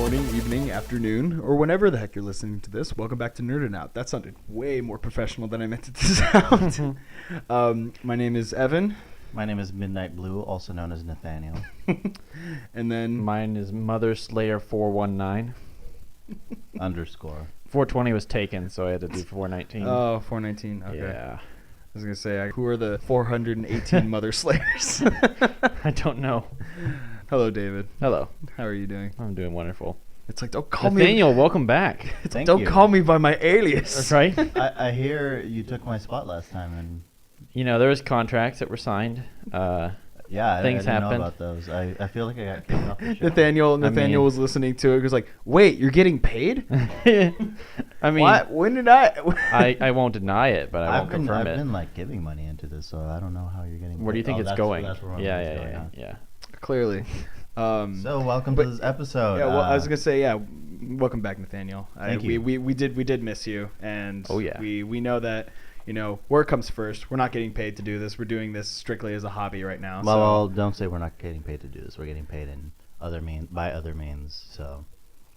morning, evening, afternoon, or whenever the heck you're listening to this. Welcome back to Nerdin' Out. That sounded way more professional than I meant it to sound. My name is Evan. My name is Midnight Blue, also known as Nathaniel. And then Mine is Mother Slayer 419. Underscore. 420 was taken, so I had to do 419. 419. Okay. Yeah. I was going to say, who are the 418 Mother Slayers? I don't know. Hello, David. Hello. How are you doing? I'm doing wonderful. It's like, don't call Nathaniel, welcome back. It's like, Thank don't you. call me by my alias. That's right. I hear you took my spot last time, and You know, there was contracts that were signed. yeah, Things I didn't happened. know about those. I feel like I got kicked off the show. Nathaniel mean- was listening to it. He was like, wait, you're getting paid? I mean, What? When did I won't deny it, but I won't confirm I've it. been like giving money into this, so I don't know how you're getting. Where do you think paid. it's That's- going? That's where Yeah. Clearly. So welcome but- to this episode. Yeah, well, I was gonna say, yeah, welcome back, Nathaniel. Thank you. We did miss you, and Oh, yeah. we know that work comes first. We're not getting paid to do this. We're doing this strictly as a hobby right now. Well, don't say we're not getting paid to do this. We're getting paid in by other means. So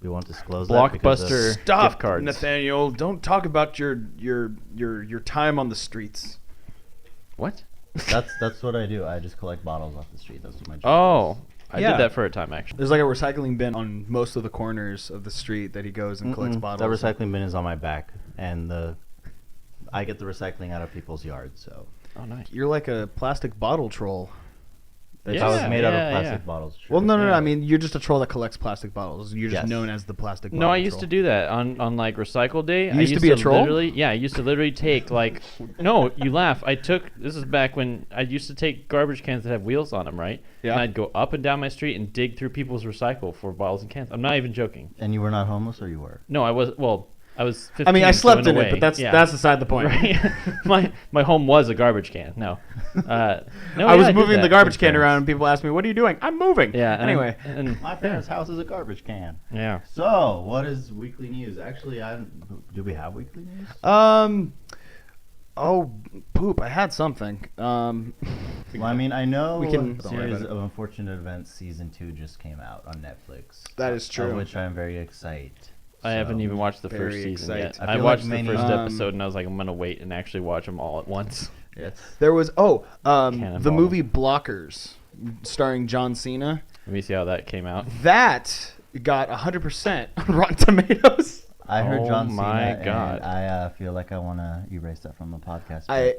we won't disclose that because of- Blockbuster Stop, gift cards. Nathaniel. Don't talk about your time on the streets. What? That's what I do. I just collect bottles off the street. That's what my job Oh, is. I Yeah. did that for a time, actually. There's like a recycling bin on most of the corners of the street that he goes and collects The bottles. recycling bin is on my back, and I get the recycling out of people's yards. So Oh, nice. You're like a plastic bottle troll. if I was made out of yeah, plastic yeah. bottles. Sure. Well, no. Yeah. I mean, you're just a troll that collects plastic bottles. You're just Yes. known as the plastic bottle No, I used troll. to do that on like recycle day. You I used to be a troll? I used to literally take like no, you laugh. This is back when I used to take garbage cans that have wheels on them, right? Yeah. And I'd go up and down my street and dig through people's recycle for bottles and cans. I'm not even joking. And you were not homeless, or you were? No, I was 15. I mean, I so slept in a it, but way, that's yeah. beside the point. Right? my home was a garbage can. No. No, I was did moving the that. garbage can parents. around, and people asked me, "What are you doing?" I'm moving. Yeah. Anyway, And My parents' house is a garbage can. yeah. So, what is weekly news? Actually, do we have weekly news? Oh, poop! I had something. Well, I mean, I know We can- the don't worry series about it. of Unfortunate Events season 2 just came out on Netflix. That is true. Of which I'm very excited. I haven't even watched the Very first season excited. yet. I I feel watched like the many- first Um, episode and I was like, I'm gonna wait and actually watch them all at once. There was the Cannonball. movie Blockers, starring John Cena. Let me see how that came out. That got 100% on Rotten Tomatoes. I heard Oh John Cena, my God. and I feel like I want to erase that from the podcast. I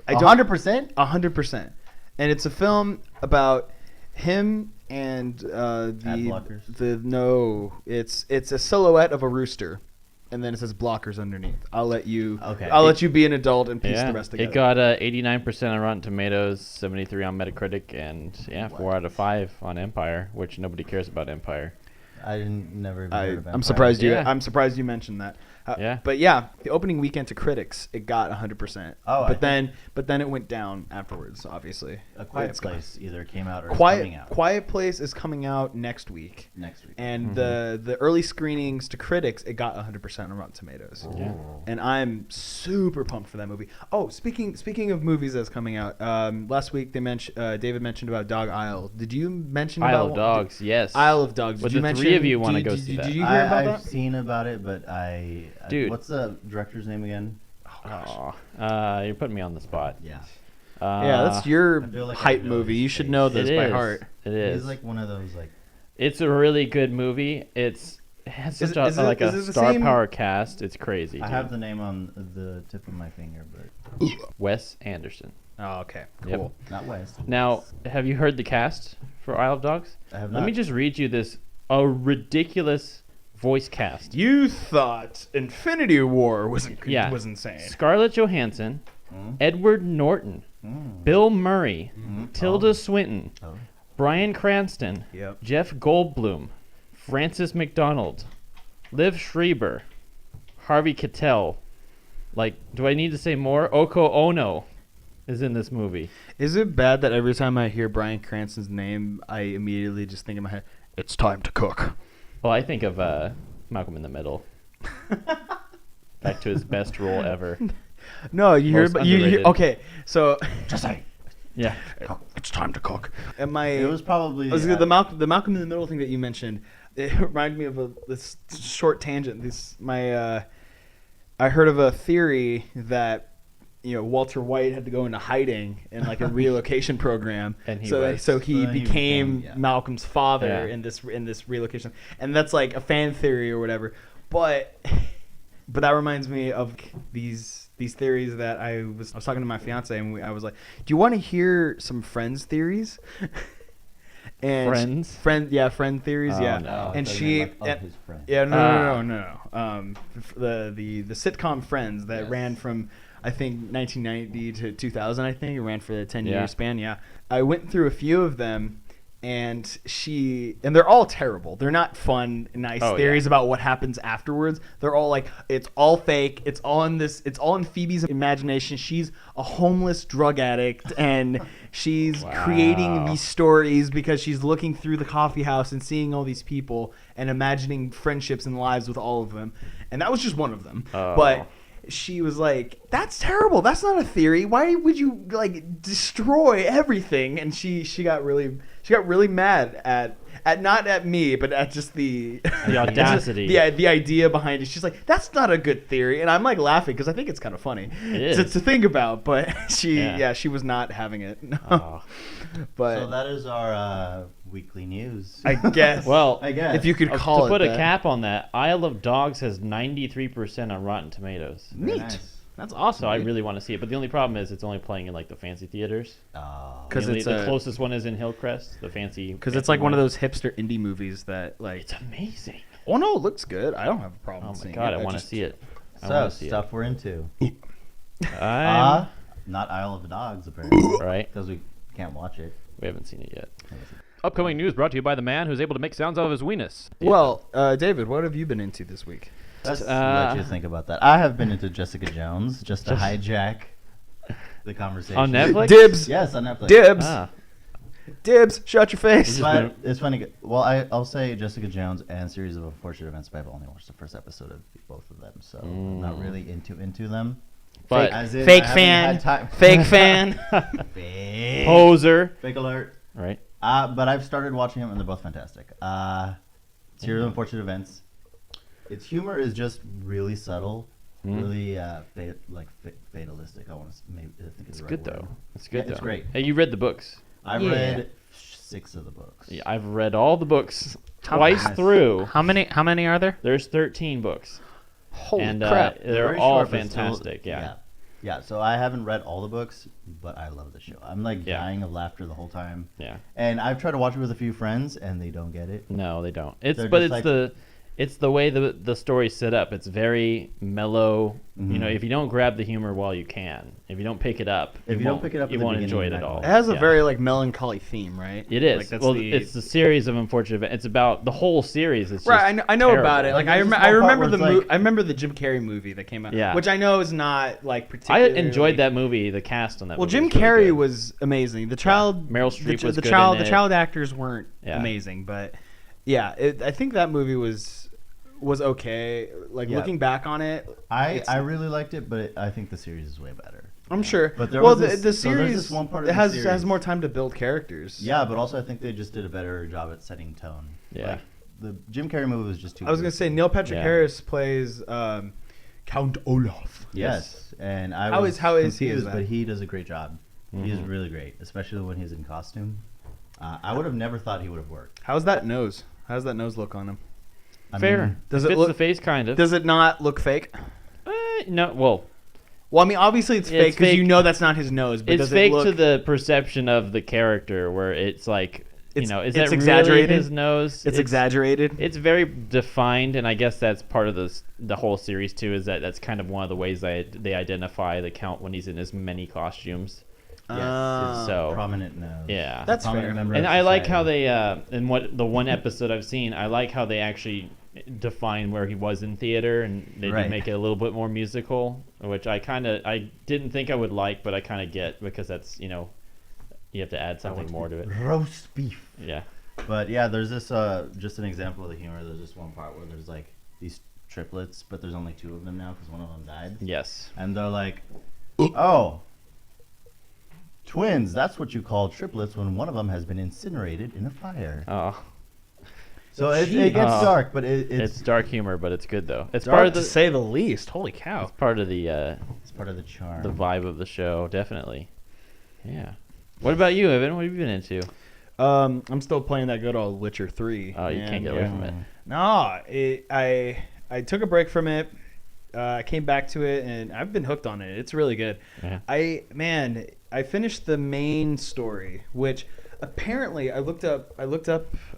don't 100%? 100%, and it's a film about him and blockers? it's a silhouette of a rooster, and then it says blockers underneath. I'll let you Okay. let you be an adult and piece Yeah, the rest together. it got 89% on Rotten Tomatoes, 73 on Metacritic, and 4 out of 5 on Empire, which nobody cares about Empire. I never even heard of I'm Empire. surprised you. Yeah. I'm surprised you mentioned that. Yeah. But yeah, the opening weekend to critics, it got 100%. Oh, I but then it went down afterwards. Obviously, A Quiet It's Place either came out or is coming out Quiet Place is coming out next week. next week. And the early screenings to critics, it got 100% on Rotten Tomatoes. Yeah. And I'm super pumped for that movie. Oh, speaking of movies that's coming out, last week David mentioned about Dog Isle. Did you mention Isle about of Dogs, yes. Isle of Dogs? But Did you the mention? three of you wanna did- go did- see that. Did you hear about I've that? seen about it, but Dude. what's the director's name again? Aw, you're putting me on the spot. Yeah. Yeah, that's your I feel like I hype know movie. his You should face. know It this by is. heart. It is. He's like one of those like. It's a really good movie. It has Is such it- is it- like is a it the star same- power cast. It's crazy. I dude. have the name on the tip of my finger, but Wes Anderson. Oh, okay, Yep. cool. not West. Now, have you heard the cast for Isle of Dogs? I have Let not. me just read you this ridiculous voice cast. You thought Infinity War was Yeah. was insane. Scarlett Johansson, Mm. Edward Norton, Mm. Bill Murray, Mm. Tilda Swinton, Oh. Bryan Cranston, Yep. Jeff Goldblum, Francis McDonald, Liv Schreiber, Harvey Keitel. Like, do I need to say more? Oko Ono is in this movie. Is it bad that every time I hear Bryan Cranston's name, I immediately just think in my head, "It's time to cook"? Well, I think of Malcolm in the Middle. Back to his best role ever. No, you hear, Most but you underrated. okay. So Just say. Yeah. It's time to cook. And my It was probably the Malcolm in the Middle thing that you mentioned. It reminded me of this short tangent. I heard of a theory that Walter White had to go into hiding in like a relocation program, And he so was. he He became became, yeah. Malcolm's father Yeah. in this relocation, and that's like a fan theory or whatever. But that reminds me of these theories that I was talking to my fiance, and I was like, "Do you want to hear some Friends theories?" And Friends? friend theories, Oh, yeah. no. And I thought you she, meant, like, of his friend. yeah, no. Ah. The sitcom Friends that Yes. ran from I think 1990 to 2000. I think it ran for the 10-year Yeah. span. Yeah, I went through a few of them, and they're all terrible. They're not fun, nice Oh, theories yeah. about what happens afterwards. They're all like, it's all fake. It's all in Phoebe's imagination. She's a homeless drug addict, and she's creating Wow. these stories because she's looking through the coffee house and seeing all these people and imagining friendships and lives with all of them. And that was just one of them. Oh. But she was like, "That's terrible. That's not a theory. Why would you like destroy everything?" And she got really mad at not at me, but at just the audacity. the idea behind it. She's like, "That's not a good theory," and I'm like laughing because I think it's kind of funny It to is. think about. But Yeah. she was not having it. Oh. But So that is our weekly news. I guess. Well, I guess. if you could call to it put a that. cap on that, Isle of Dogs has 93% on Rotten Tomatoes. Very Neat. nice. That's awesome. So I dude. really want to see it, but the only problem is it's only playing in like the fancy theaters. Oh. 'Cause The it's only- the a- closest one is in Hillcrest, the fancy. Because it's fancy like one of those hipster indie movies that like. It's amazing. Oh no, it looks good. I don't have a problem. Oh my seeing god, it. I want to just- see it. I So want to see stuff we're into. it. I'm- Not Isle of the Dogs apparently, right. because we can't watch it. We haven't seen it yet. Upcoming news brought to you by the man who's able to make sounds out of his weenus. Well, David, what have you been into this week? Let's Uh, let you think about that. I have been into Jessica Jones just to hijack the conversation. On Netflix? Dibs. Yes, on Netflix. Dibs. Ah, Dibs. Shut your face. But it's funny. Well, I'll say Jessica Jones and Series of Unfortunate Events, but I've only watched the first episode of both of them, so I'm not really into them. but As in, Fake I haven't fan. had time- Fake fan. Fake. poser. Fake alert. Right. But I've started watching them, and they're both fantastic. Series of Unfortunate Events. Its humor is just really subtle, really fatalistic. I think It's the right good word. though. It's good Yeah, though. it's great. Hey, you read the books? I've Yeah. read 6 of the books. Yeah, I've read all the books How- twice Nice. through. How many are there? There's 13 books, Holy and crap. they're very all short, but still- fantastic. Yeah. Yeah, so I haven't read all the books, but I love the show. I'm like Yeah. dying of laughter the whole time. Yeah. And I've tried to watch it with a few friends, and they don't get it. No, they don't. It's They're but just it's like- it's the way the story's set up. It's very mellow. You know, Mhm. if you don't grab the humor while you can, if you don't pick it up, If you don't pick it up you at the won't beginning, enjoy it you're at not all. It gonna- has a Yeah. very like melancholy theme, right? It is. Like, that's Well, the- it's the series of unfortunate events. It's about the whole series. It's Right, just I know terrible. about it. Like Like, I, there's this I one part remember where the it's like- I remember the Jim Carrey movie that came out. Yeah. which I know is not like I particularly. enjoyed that movie. The cast on that. Well, movie Jim was really Carrey good. was amazing. The child, Meryl Streep was the good child, in the it. child actors weren't Yeah. amazing, but yeah, I think that movie was okay. Like Yeah. looking back on it, I really liked it, but I think the series is way better. I'm sure. But there well, was this- the so there's series this one part of it the has series- more time to build characters. Yeah, but also I think they just did a better job at setting tone. Yeah. Like, the Jim Carrey movie was just too. I was gonna say Neil Patrick Yeah. Harris plays Count Olaf. Yes, and I How was is- how is he as confused, that? but he does a great job. He's Mhm. really great, especially when he's in costume. I would have never thought he would have worked. How's that nose? How's that nose look on him? I Fair. mean, Does it Fits look- the face kind of? Does it not look fake? No. Well, Well, I mean, obviously it's It's fake because you fake. know that's not his nose. But it's does fake it look, to the perception of the character, where it's like, you It's- know, is it's that exaggerated? really his nose? It's exaggerated. It's very defined, and I guess that's part of the whole series too. Is that's kind of one of the ways they identify the Count when he's in his many costumes. yes, Ah. his So- prominent nose. Yeah. That's Prominent fair. member And of I like how society. they, in what the one episode I've seen, I like how they actually define where he was in theater, and they Right. do make it a little bit more musical, which I didn't think I would like, but I kind of get because that's you have to add something more to it. roast beef. Yeah. But yeah, there's this just an example of the humor. There's this one part where there's like these triplets, but there's only 2 of them now because one of them died, Yes. and they're like, "Oh, Twins, that's what you call triplets when one of them has been incinerated in a fire. Oh, So it gets Oh. dark, but it's dark humor, but it's good though. It's Dark part of to the say the least. Holy cow. it's part of the it's part of the charm. vibe of the show, definitely. Yeah. What about you, Evan? What have you been into? I'm still playing that good old Witcher 3. Oh, you can't and, get away from it. No, I took a break from it. I came back to it, and I've been hooked on it. It's really good. Yeah. I finished the main story, which apparently I looked up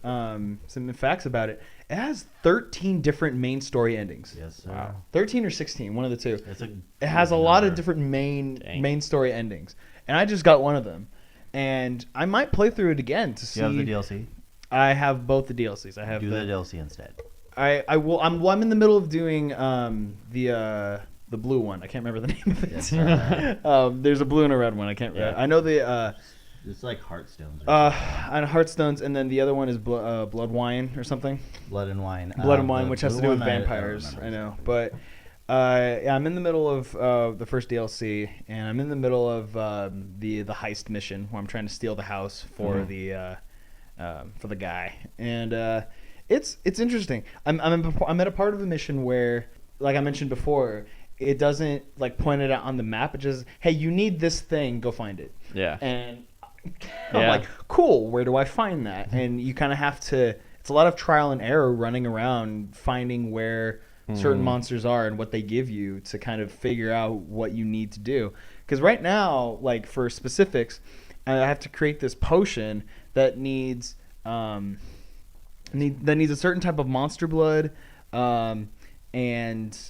some facts about it. It has 13 different main story endings. Yes, sir. Wow. 13 or 16, one of the two. It It has a lot of different main story endings, and I just got one of them. And I might play through it again to see. You have the DLC? I have both the DLCs. I have Do the DLC instead. I will. I'm in the middle of doing the blue one. I can't remember the name of it. Yes, There's a blue and a red one. I can't. Yeah. I know the It's like Hearthstones. Or on Hearthstones, and then the other one is Blood Wine or something. Blood and Wine. Blood and Wine, the which has to blue do with one, I don't vampires. remember. I know, but yeah, I'm in the middle of the first DLC, and I'm in the middle of the heist mission where I'm trying to steal the house for the guy, and it's interesting. I'm at a part of the mission where, like I mentioned before, it doesn't like point it out on the map. It just, hey, you need this thing, go find it. Yeah. And I'm Yeah. like, cool, where do I find that? And you kind of have to, it's a lot of trial and error running around finding where certain monsters are and what they give you to kind of figure out what you need to do. Because right now, like for specifics, I have to create this potion that needs that needs a certain type of monster blood and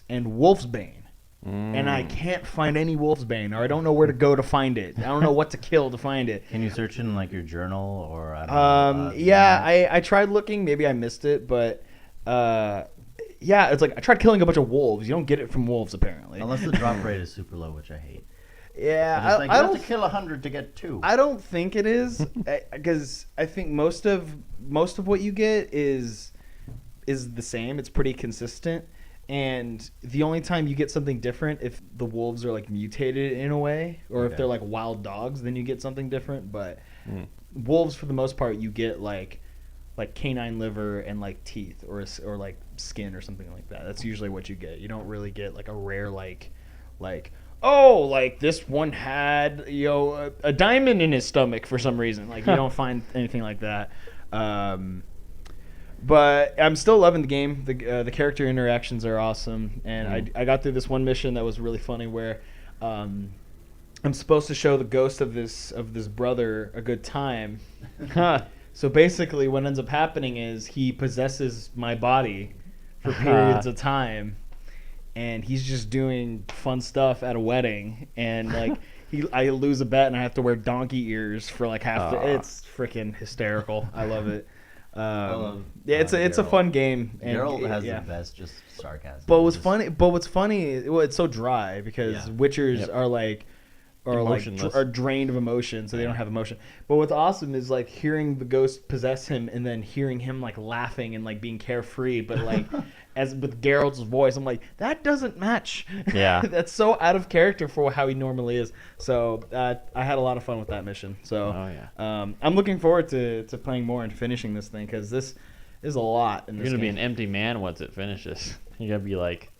wolf's bane. And I can't find any wolf's bane, or I don't know where to go to find it. I don't know what to kill to find it. Can you search in like your journal or I don't know? Yeah, I tried looking. Maybe I missed it, but yeah, it's like I tried killing a bunch of wolves. You don't get it from wolves apparently. Unless the drop rate is super low, which I hate. Yeah, It's like, I you don't. have to kill 100 to get 2. I don't think it is, because I think most of what you get is the same. It's pretty consistent, and the only time you get something different if the wolves are like mutated in a way, or if Okay. they're like wild dogs, then you get something different. But wolves, for the most part, you get like canine liver and like teeth or like skin or something like that. That's usually what you get. You don't really get like a rare like oh, like this one had a diamond in his stomach for some reason. Like you don't find anything like that. But I'm still loving the game. The character interactions are awesome, and I got through this one mission that was really funny where I'm supposed to show the ghost of this brother a good time. So basically, what ends up happening is he possesses my body for periods of time, and he's just doing fun stuff at a wedding, and like I lose a bet and I have to wear donkey ears for like half the. It's freaking hysterical. I love it. Yeah, it's a Geralt. fun game. And Geralt has yeah. the best, just sarcasm. But what's Just- funny, well, it's so dry because Yeah. Witchers Yep. are like Emotionless. are drained of emotion, so they don't have emotion. But what's awesome is like hearing the ghost possess him and then hearing him like laughing and like being carefree, but like as with Geralt's voice, I'm like, that doesn't match. Yeah. That's so out of character for how he normally is. So I had a lot of fun with that mission. So Oh, yeah. I'm looking forward to playing more and finishing this thing because this is a lot. In You're this gonna be game. an empty man once it finishes. You're gonna be like,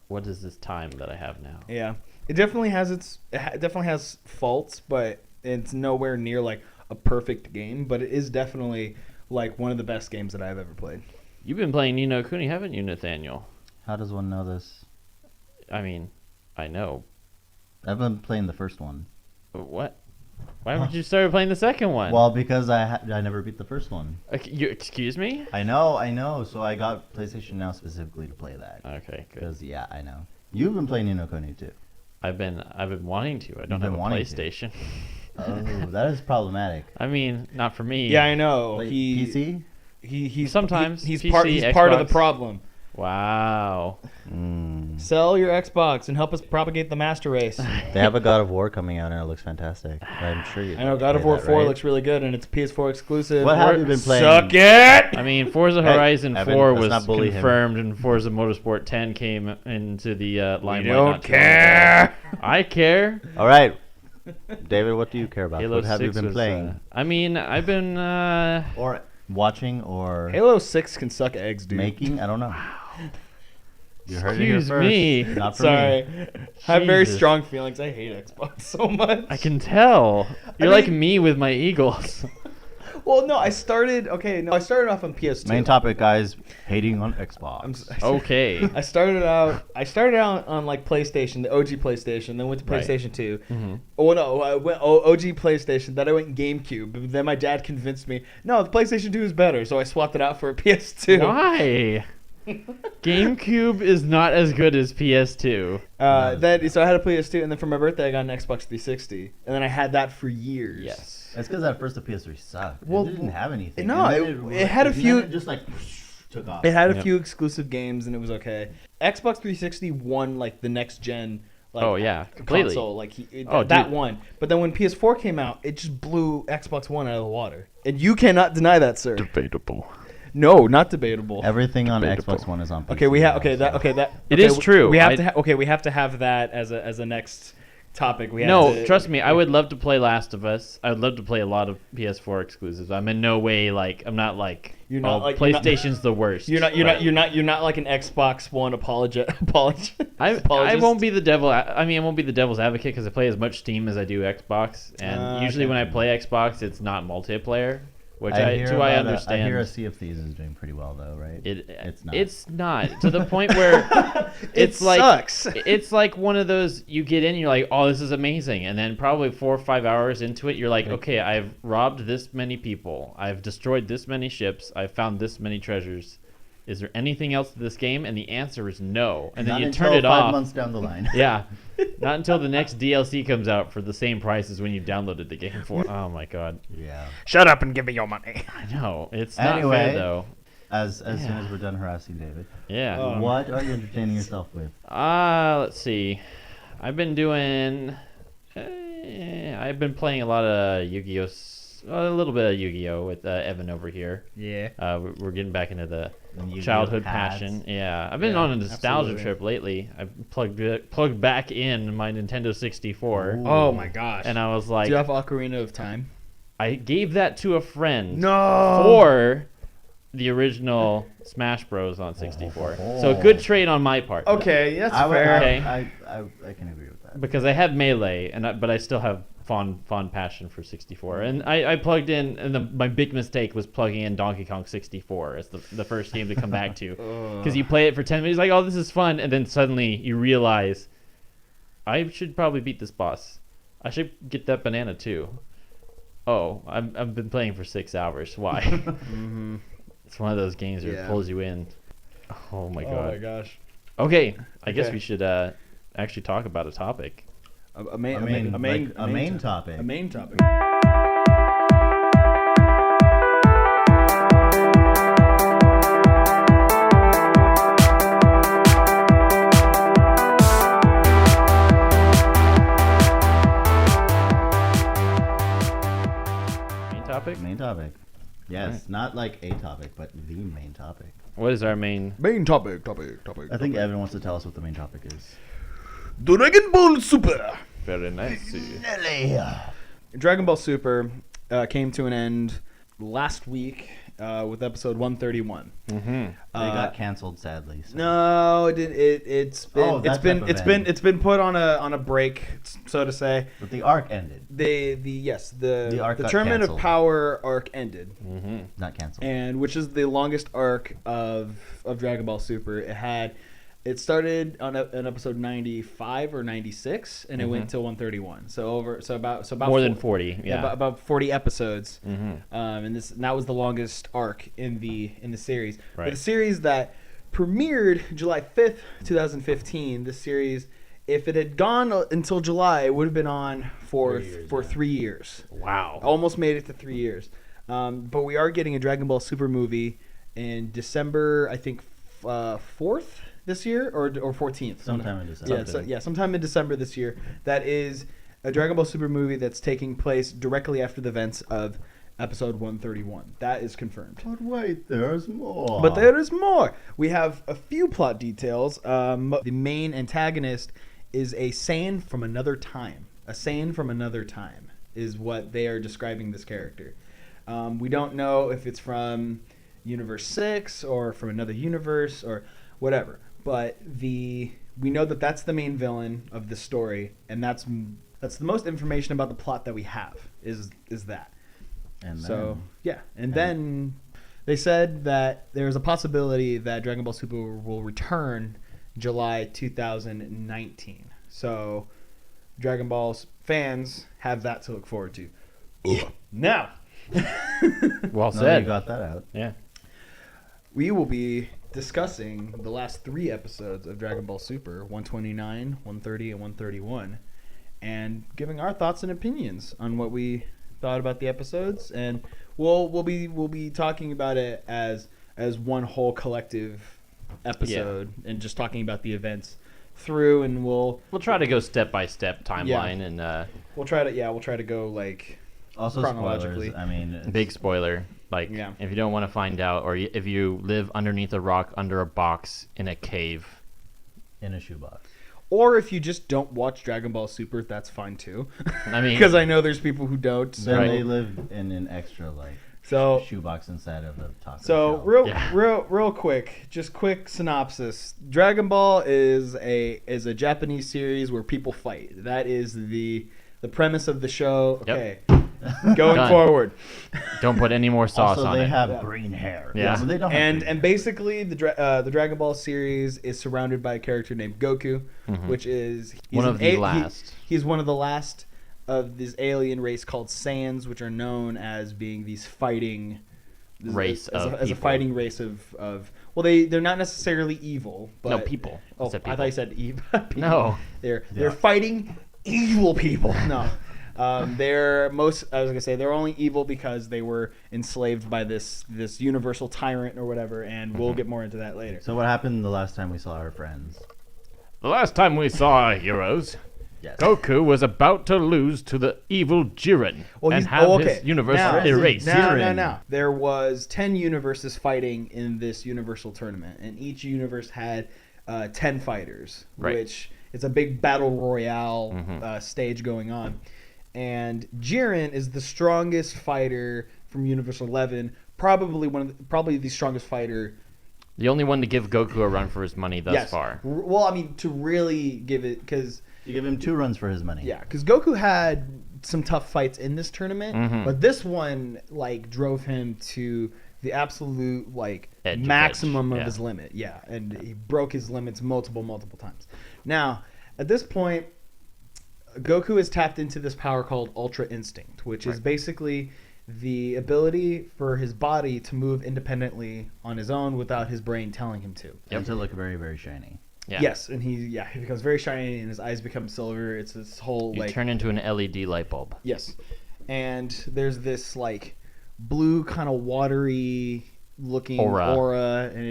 what is this time that I have now? Yeah, it definitely has it definitely has faults, but it's nowhere near like a perfect game. But it is definitely like one of the best games that I've ever played. You've been playing Ni no Kuni, haven't you, Nathaniel? How does one know this? I mean, I know. I've been playing the first one. But what? Why haven't you started playing the second one? Well, because I never beat the first one. Excuse me? I know. So I got PlayStation Now specifically to play that. Okay, good. Because yeah, I know. You've been playing Ni no Kuni too. I've been wanting to. I don't You've have been a wanting to. PlayStation. Oh, that is problematic. I mean, not for me. Yeah, I know. Like, He PC? he's Sometimes he's PC, part of the Xbox. problem. Wow. Sell your Xbox and help us propagate the master race. They have a God of War coming out and it looks fantastic. I'm sure you. I know God of War 4 looks really good and it's PS4 exclusive. What have you been playing? Suck it! I mean, Forza Hey, Horizon Evan, 4 let's was not bully him. confirmed, and Forza Motorsport 10 came into the limelight. don't not too long ago. care. I care. All right, David, what do you care about? Halo What have you 6 been was, playing? I mean, I've been. Or watching or Halo 6 can suck eggs, dude. making? I don't know. You heard it here Excuse first. me. Not for Sorry. me. I have very Jesus. strong feelings. I hate Xbox so much. I can tell. You're like mean- me with my Eagles. Well, no, I started off on PS2. Main topic, guys. Hating on Xbox. Okay. I started out on like PlayStation, the OG PlayStation, then went to Right. PlayStation 2. Mm-hmm. Oh no, I went OG PlayStation, then I went GameCube. But then my dad convinced me, no, the PlayStation 2 is better, so I swapped it out for a PS2. Why? GameCube is not as good as PS2. So I had a PS2, and then for my birthday I got an Xbox 360, and then I had that for years. Yes. It's because at first the PS3 sucked. Well, It didn't have anything. no, And then it had a and then few- it just like took off. It had a Yep. few exclusive games, and it was okay. Xbox 360 won like the next gen. Like, Oh, yeah, completely. console. Like Oh, that dude. won. But then when PS4 came out, it just blew Xbox One out of the water, and you cannot deny that, sir. Debatable. No, not debatable. Everything on Debatable. Xbox One is on PC. Okay, we have now, okay that so- okay that It okay, is true. We have I- to we have to have that as a next topic. We have No, to, trust me, I would love to play Last of Us. I would love to play a lot of PS4 exclusives. I'm in no way like I'm not like You're not oh, like- you're not- PlayStation's the worst. You're but not like an Xbox One apologist. I won't be the devil. I mean, I won't be the devil's advocate because I play as much Steam as I do Xbox, and usually Okay. when I play Xbox, it's not multiplayer, which I hear I about understand. I hear a Sea of Thieves is doing pretty well though, right? It's not. It's not to the point where it's It like sucks. it's like one of those you get in, you're like, oh, this is amazing, and then probably 4 or 5 hours into it, you're like, okay, I've robbed this many people, I've destroyed this many ships, I've found this many treasures. Is there anything else to this game? And the answer is no. And then Not you until turn it 5 off. months down the line. Yeah, not until the next DLC comes out for the same price as when you downloaded the game for. Oh my god. Yeah. Shut up and give me your money. I know it's not Anyway. fair though. As soon Yeah. as we're done harassing David, Yeah. what are you entertaining yourself with? Let's see. I've been doing. I've been playing a lot of Yu-Gi-Oh. A little bit of Yu-Gi-Oh with Evan over here. Yeah. We're getting back into the Yu-Gi-Oh childhood cards. passion. Yeah, I've been Yeah, on a nostalgia absolutely. trip lately. I've plugged back in my Nintendo 64, Ooh. Oh my gosh. and I was Do like, you have Ocarina of Time? I gave that to a friend No. for the original Smash Bros on 64. So a good trade on my part. Okay, that's I, would- fair. Okay. I can agree with that. Because I have Melee, but I still have fond passion for 64. And I plugged in, and my big mistake was plugging in Donkey Kong 64 as the first game to come back to. Because you play it for 10 minutes, like, oh, this is fun, and then suddenly you realize, I should probably beat this boss. I should get that banana too. Oh, I've been playing for 6 hours. Why? Mm-hmm. It's one of those games where Yeah. it pulls you in. Oh my Oh god. my gosh. Okay, I guess Okay. we should actually talk about a topic. A main topic. A main topic. Main topic? Main topic. Yes, Alright. not like a topic, but the main topic. What is our main? Main topic. I think Evan wants to tell us what the main topic is. Dragon Ball Super. Very nice. Dragon Ball Super came to an end last week with episode 131. Mm-hmm. They got canceled, sadly. So. No, it didn't. It's been Oh, that type of end. it's been put on a break, so to say. But the arc ended, The arc got Tournament canceled. of Power arc ended, Mm-hmm. not canceled. and which is the longest arc of Dragon Ball Super. It started on episode 95 or 96, and it went till 131. So about More than 40. Yeah. about 40 episodes. Mm-hmm. And that was the longest arc in the series. Right. But the series that premiered July 5th, 2015, the series, if it had gone until July, it would have been on for 3 years. Wow. Almost made it to 3 years. But we are getting a Dragon Ball Super movie in December, I think 4th this year or 14th. Sometime in December. Sometime in December this year. That is a Dragon Ball Super movie that's taking place directly after the events of episode 131. That is confirmed. But wait, there's more. But there is more. We have a few plot details. The main antagonist is a Saiyan from another time. a Saiyan from another time is what they are describing this character. We don't know if it's from Universe 6 or from another universe or whatever. But we know that that's the main villain of the story, and that's the most information about the plot that we have is that. And So yeah, and then they said that there's a possibility that Dragon Ball Super will return July 2019. So Dragon Ball fans have that to look forward to. Now, Well now that said. you got that out. Yeah. we will be discussing the last 3 episodes of Dragon Ball Super, 129, 130, and 131, and giving our thoughts and opinions on what we thought about the episodes, and we'll be talking about it as one whole collective episode, and just talking about the events through, and we'll Try to go step by step timeline and we'll try to go like Also, chronologically. spoilers. I mean, it's- big spoiler. Like, Yeah. if you don't want to find out, or if you live underneath a rock, under a box, in a cave. in a shoebox. or if you just don't watch Dragon Ball Super, that's fine too. I mean, Because I know there's people who don't. Then Right. they live in an extra So shoebox inside of a taco So shell. real quick, just quick synopsis. Dragon Ball is a Japanese series where people fight. That is the premise of the show. Yep. Okay. Going Done. forward. don't put any more sauce Also, on they it. have Yeah. green hair. Yeah. So they don't have And green and basically the Dragon Ball series is surrounded by a character named Goku, Mhm. which is One of the he- last. he's one of the last of this alien race called Saiyans, which are known as being these fighting Race as of a people. fighting race of well, they're not necessarily evil, but No, people. Oh, I said I thought you said evil. No. they're Yeah. fighting evil people. No, they're I was gonna say they're only evil because they were enslaved by this universal tyrant or whatever, and we'll get more into that later. So what happened the last time we saw our friends? The last time we saw our heroes, Yes. Goku was about to lose to the evil Jiren and he's- have okay. his universe Now- erased. No. There was 10 universes fighting in this universal tournament, and each universe had 10 fighters, Right. which is a big battle royale Mhm. stage going on. And Jiren is the strongest fighter from Universe 11, probably the strongest fighter. The only one to give Goku a run for his money thus Yes. far. Well, I mean, to really give it, because You give him 2 runs for his money. yeah, because Goku had some tough fights in this tournament, Mhm. but this one like drove him to the absolute like Edge of maximum edge, of yeah. his limit. Yeah, and he broke his limits multiple times. Now, at this point, Goku has tapped into this power called Ultra Instinct, which is Right. basically the ability for his body to move independently on his own without his brain telling him to. And to look very, very shiny. Yeah. Yes, and he becomes very shiny and his eyes become silver. It's this whole You like turn into an LED light bulb. yes, and there's this like blue kind of watery looking Aura. and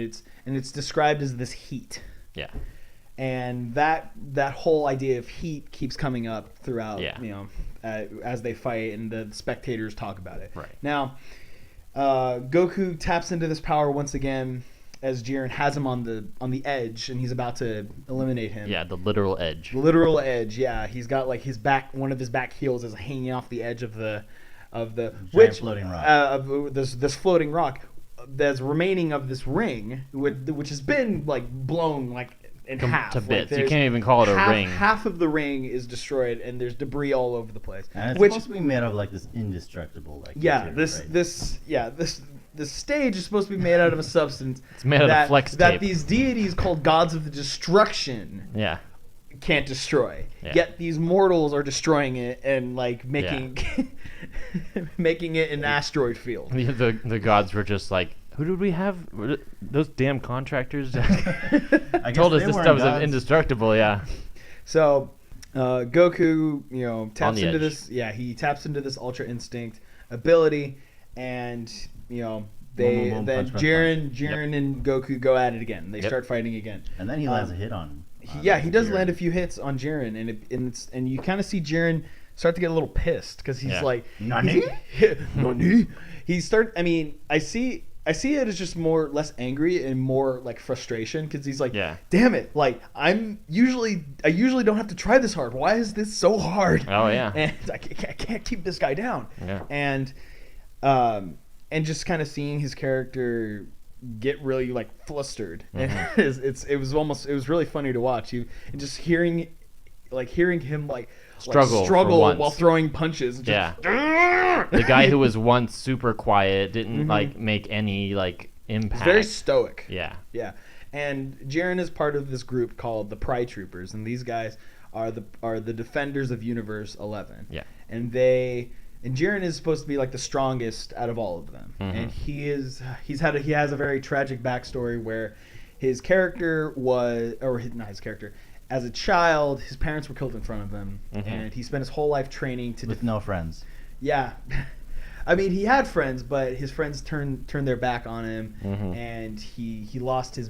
it's described as this heat. Yeah. And that whole idea of heat keeps coming up throughout, Yeah. as they fight and the spectators talk about it. Right. Now, Goku taps into this power once again as Jiren has him on the edge and he's about to eliminate him. Yeah, the literal edge. Literal edge. Yeah, he's got like his back. One of his back heels is hanging off the edge of the floating rock. of this floating rock that's remaining of this ring, which has been like blown like in half To Like, bits. You there's can't even call it a ring. Half of the ring is destroyed, and there's debris all over the place. And it's which supposed to be made of like this indestructible yeah, material, right? this stage is supposed to be made out of a substance. It's made out of flex that tape. these deities called gods of the destruction Yeah. can't destroy. Yeah. Yet these mortals are destroying it and like making making it an asteroid field. The gods were just like, who did we have? Those damn contractors I guess told us they this weren't stuff was gods. indestructible. Yeah. So Goku, taps the into edge. this. Yeah, he taps into this Ultra Instinct ability, and Boom, then boom, punch, punch, Jiren and Goku go at it again. They Yep. start fighting again. And then he lands a hit on. He does Jiren. land a few hits on Jiren, and you kind of see Jiren start to get a little pissed because he's Yeah. like, Nani? Nani? I I see it as just less angry and more like frustration because he's like, Yeah. damn it, like I usually don't have to try this hard. Why is this so hard? Oh, yeah. And I can't keep this guy down. Yeah. And just kind of seeing his character get really like flustered, and it was really funny to watch. And just hearing him like Struggle for struggle once. while throwing punches. Just, Yeah. The guy who was once super quiet didn't like make any like impact. He's very stoic. Yeah. Yeah, and Jiren is part of this group called the Pride Troopers, and these guys are the defenders of Universe 11. Yeah. And Jiren is supposed to be like the strongest out of all of them, and he has a very tragic backstory where his character not his character. As a child, his parents were killed in front of him, and he spent his whole life training to With no friends. Yeah. I mean, he had friends, but his friends turned their back on him, and he lost his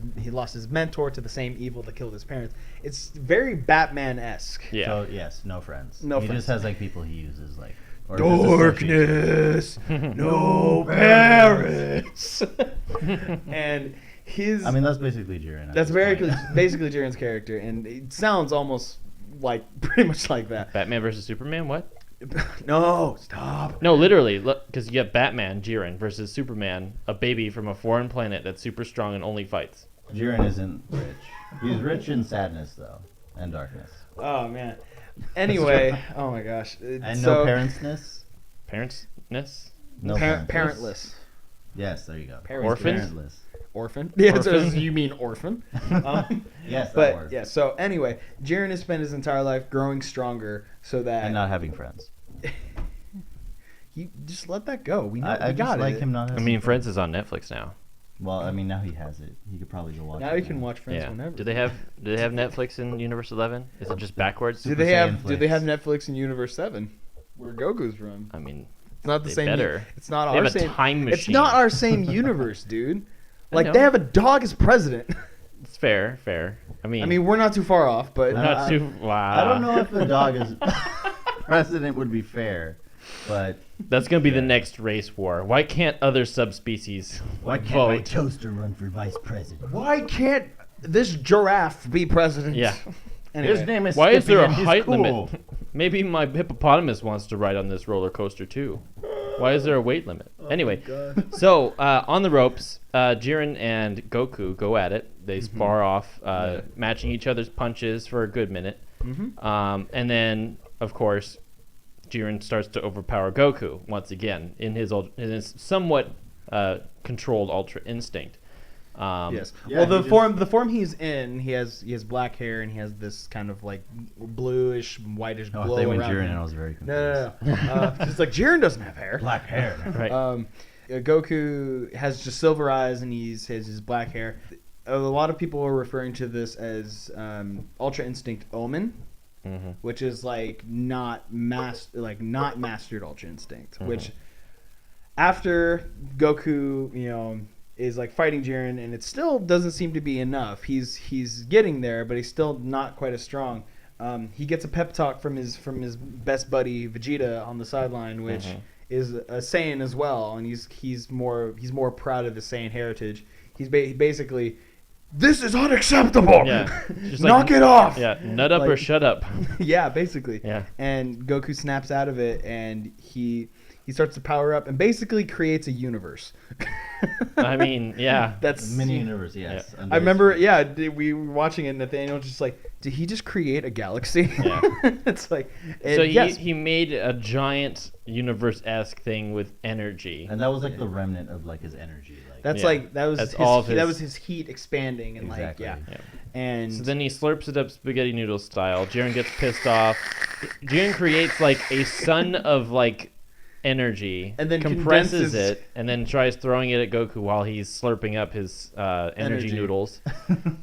mentor to the same evil that killed his parents. It's very Batman-esque. Yeah. So yes, no friends. No he friends. just has like people he uses like. Or his associates. Darkness, no parents. And I mean, that's basically Jiren. that's basically Jiren's character, and it sounds almost like pretty much like that. Batman versus Superman. What? No, stop. No, literally, because you have Batman, Jiren, versus Superman, a baby from a foreign planet that's super strong and only fights. Jiren isn't rich. He's rich in sadness though, and darkness, Oh man. Anyway, oh my gosh. and no parentsness. Parentsness? No parentless. Yes, there you go. Orphans? Parentless. Orphan? Yeah, so Orphan? you mean orphan? Yes, that But word. yeah, so anyway, Jiren has spent his entire life growing stronger so that And not having friends. you just let that go. We know I we just got like it. him not I having mean, Friends is on Netflix now. Well, I mean, now he has it. He could probably go watch Now it. you can watch Friends Yeah. whenever. Do they have Netflix in Universe 11? Is it just backwards? Do Super they have Saiyan Do they have flicks. Netflix in Universe 7 where Goku's from? I mean, It's not the They same. better. It's not they our have a same. time It's machine. not our same universe, dude. I Like know. they have a dog as president. It's fair. I mean, we're not too far off, but not too. Wow. I don't know if the dog is president would be fair, but That's gonna be the next race war. Why can't other subspecies why can't my vote? toaster run for vice president? why can't this giraffe be president? Yeah. Anyway. His name is Why is Skippy there a and he's height cool. limit? Maybe my hippopotamus wants to ride on this roller coaster too. Why is there a weight limit? Anyway, so on the ropes, Jiren and Goku go at it. They spar off, matching each other's punches for a good minute. And then, of course, Jiren starts to overpower Goku once again in his somewhat controlled Ultra Instinct. Yes. Yeah, well, he the form he's in, he has black hair and he has this kind of like bluish, whitish Oh, glow they went around Jiren him. and I was very confused. No. It's like Jiren doesn't have hair. Black hair. Right. Goku has just silver eyes and he has his black hair. A lot of people are referring to this as Ultra Instinct Omen, which is like not mastered Ultra Instinct. Which after Goku, is like fighting Jiren, and it still doesn't seem to be enough. He's getting there, but he's still not quite as strong. He gets a pep talk from his best buddy Vegeta on the sideline, which is a Saiyan as well, and he's more proud of his Saiyan heritage. He's basically, this is unacceptable. Yeah. Just Knock it off. Yeah. Nut up or Like- shut up. Yeah, basically. Yeah. And Goku snaps out of it, and he starts to power up, and basically creates a universe. I mean, yeah. That's Mini universe, yes. I remember, we were watching it, and Nathaniel was just like, did he just create a galaxy? Yeah. It's like, So and yes, he made a giant universe-esque thing with energy. And that was like the remnant of like his energy. Like, that's Yeah. like that was That's his, all of that his- was his heat expanding, and Exactly. like Yeah. and So then he slurps it up spaghetti noodle style. Jiren gets pissed off. Jiren creates like a sun of like energy, And then compresses condenses- it, and then tries throwing it at Goku while he's slurping up his energy Energy. noodles.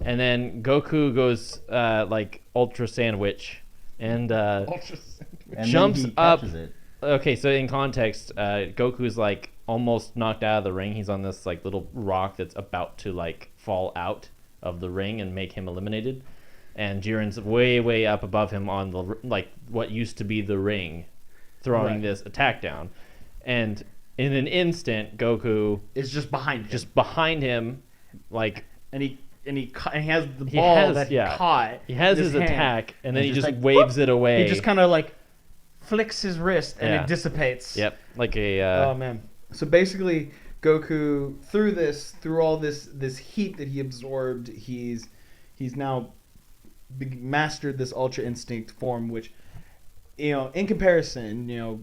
And then Goku goes like ultra sandwich and and jumps then he up. catches it. Okay, so in context, Goku's like almost knocked out of the ring. He's on this like little rock that's about to like fall out of the ring and make him eliminated. And Jiren's way up above him on the like what used to be the ring, throwing Right. this attack down. And in an instant, Goku It's just behind him. just behind him, like and he has the ball that he caught. he has in his hand. attack, and then And he just just like, waves it away. He just kind of like flicks his wrist and Yeah. it dissipates. Yep, like a Oh man. So basically, Goku through all this heat that he absorbed, he's now mastered this Ultra Instinct form, which, in comparison,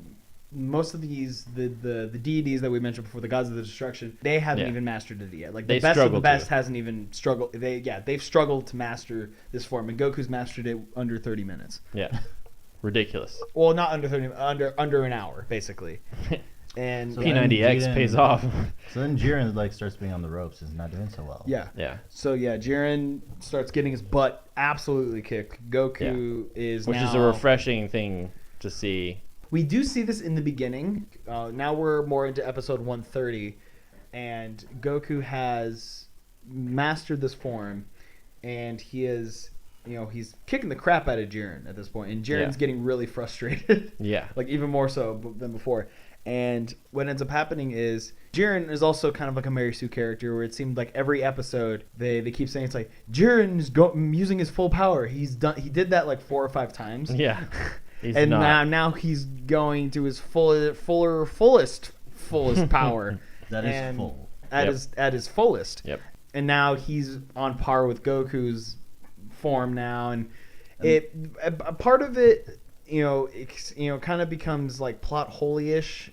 most of these the deities that we mentioned before, the gods of the destruction, they haven't Yeah. even mastered it yet. Like They the best of the struggled best to. hasn't even struggled. They've struggled to master this form, and Goku's mastered it under 30 minutes. yeah, ridiculous. Well, not under 30, under an hour, basically. And So P90X then pays off. So then Jiren like starts being on the ropes. He's not doing so well. yeah. Yeah, So yeah, Jiren starts getting his butt absolutely kicked. Goku is which now, is a refreshing thing to see. We do see this in the beginning. Now we're more into episode 130, and Goku has mastered this form, and he is, he's kicking the crap out of Jiren at this point, and Jiren's Yeah. getting really frustrated, Yeah, like even more so than before. And what ends up happening is Jiren is also kind of like a Mary Sue character, where it seemed like every episode they keep saying it's like Jiren's using his full power. He did that like 4 or 5 times. yeah. He's And not. now he's going to his fullest power. That is And full. at his fullest. Yep. And now he's on par with Goku's form now, and a part of it, kind of becomes like plot holy-ish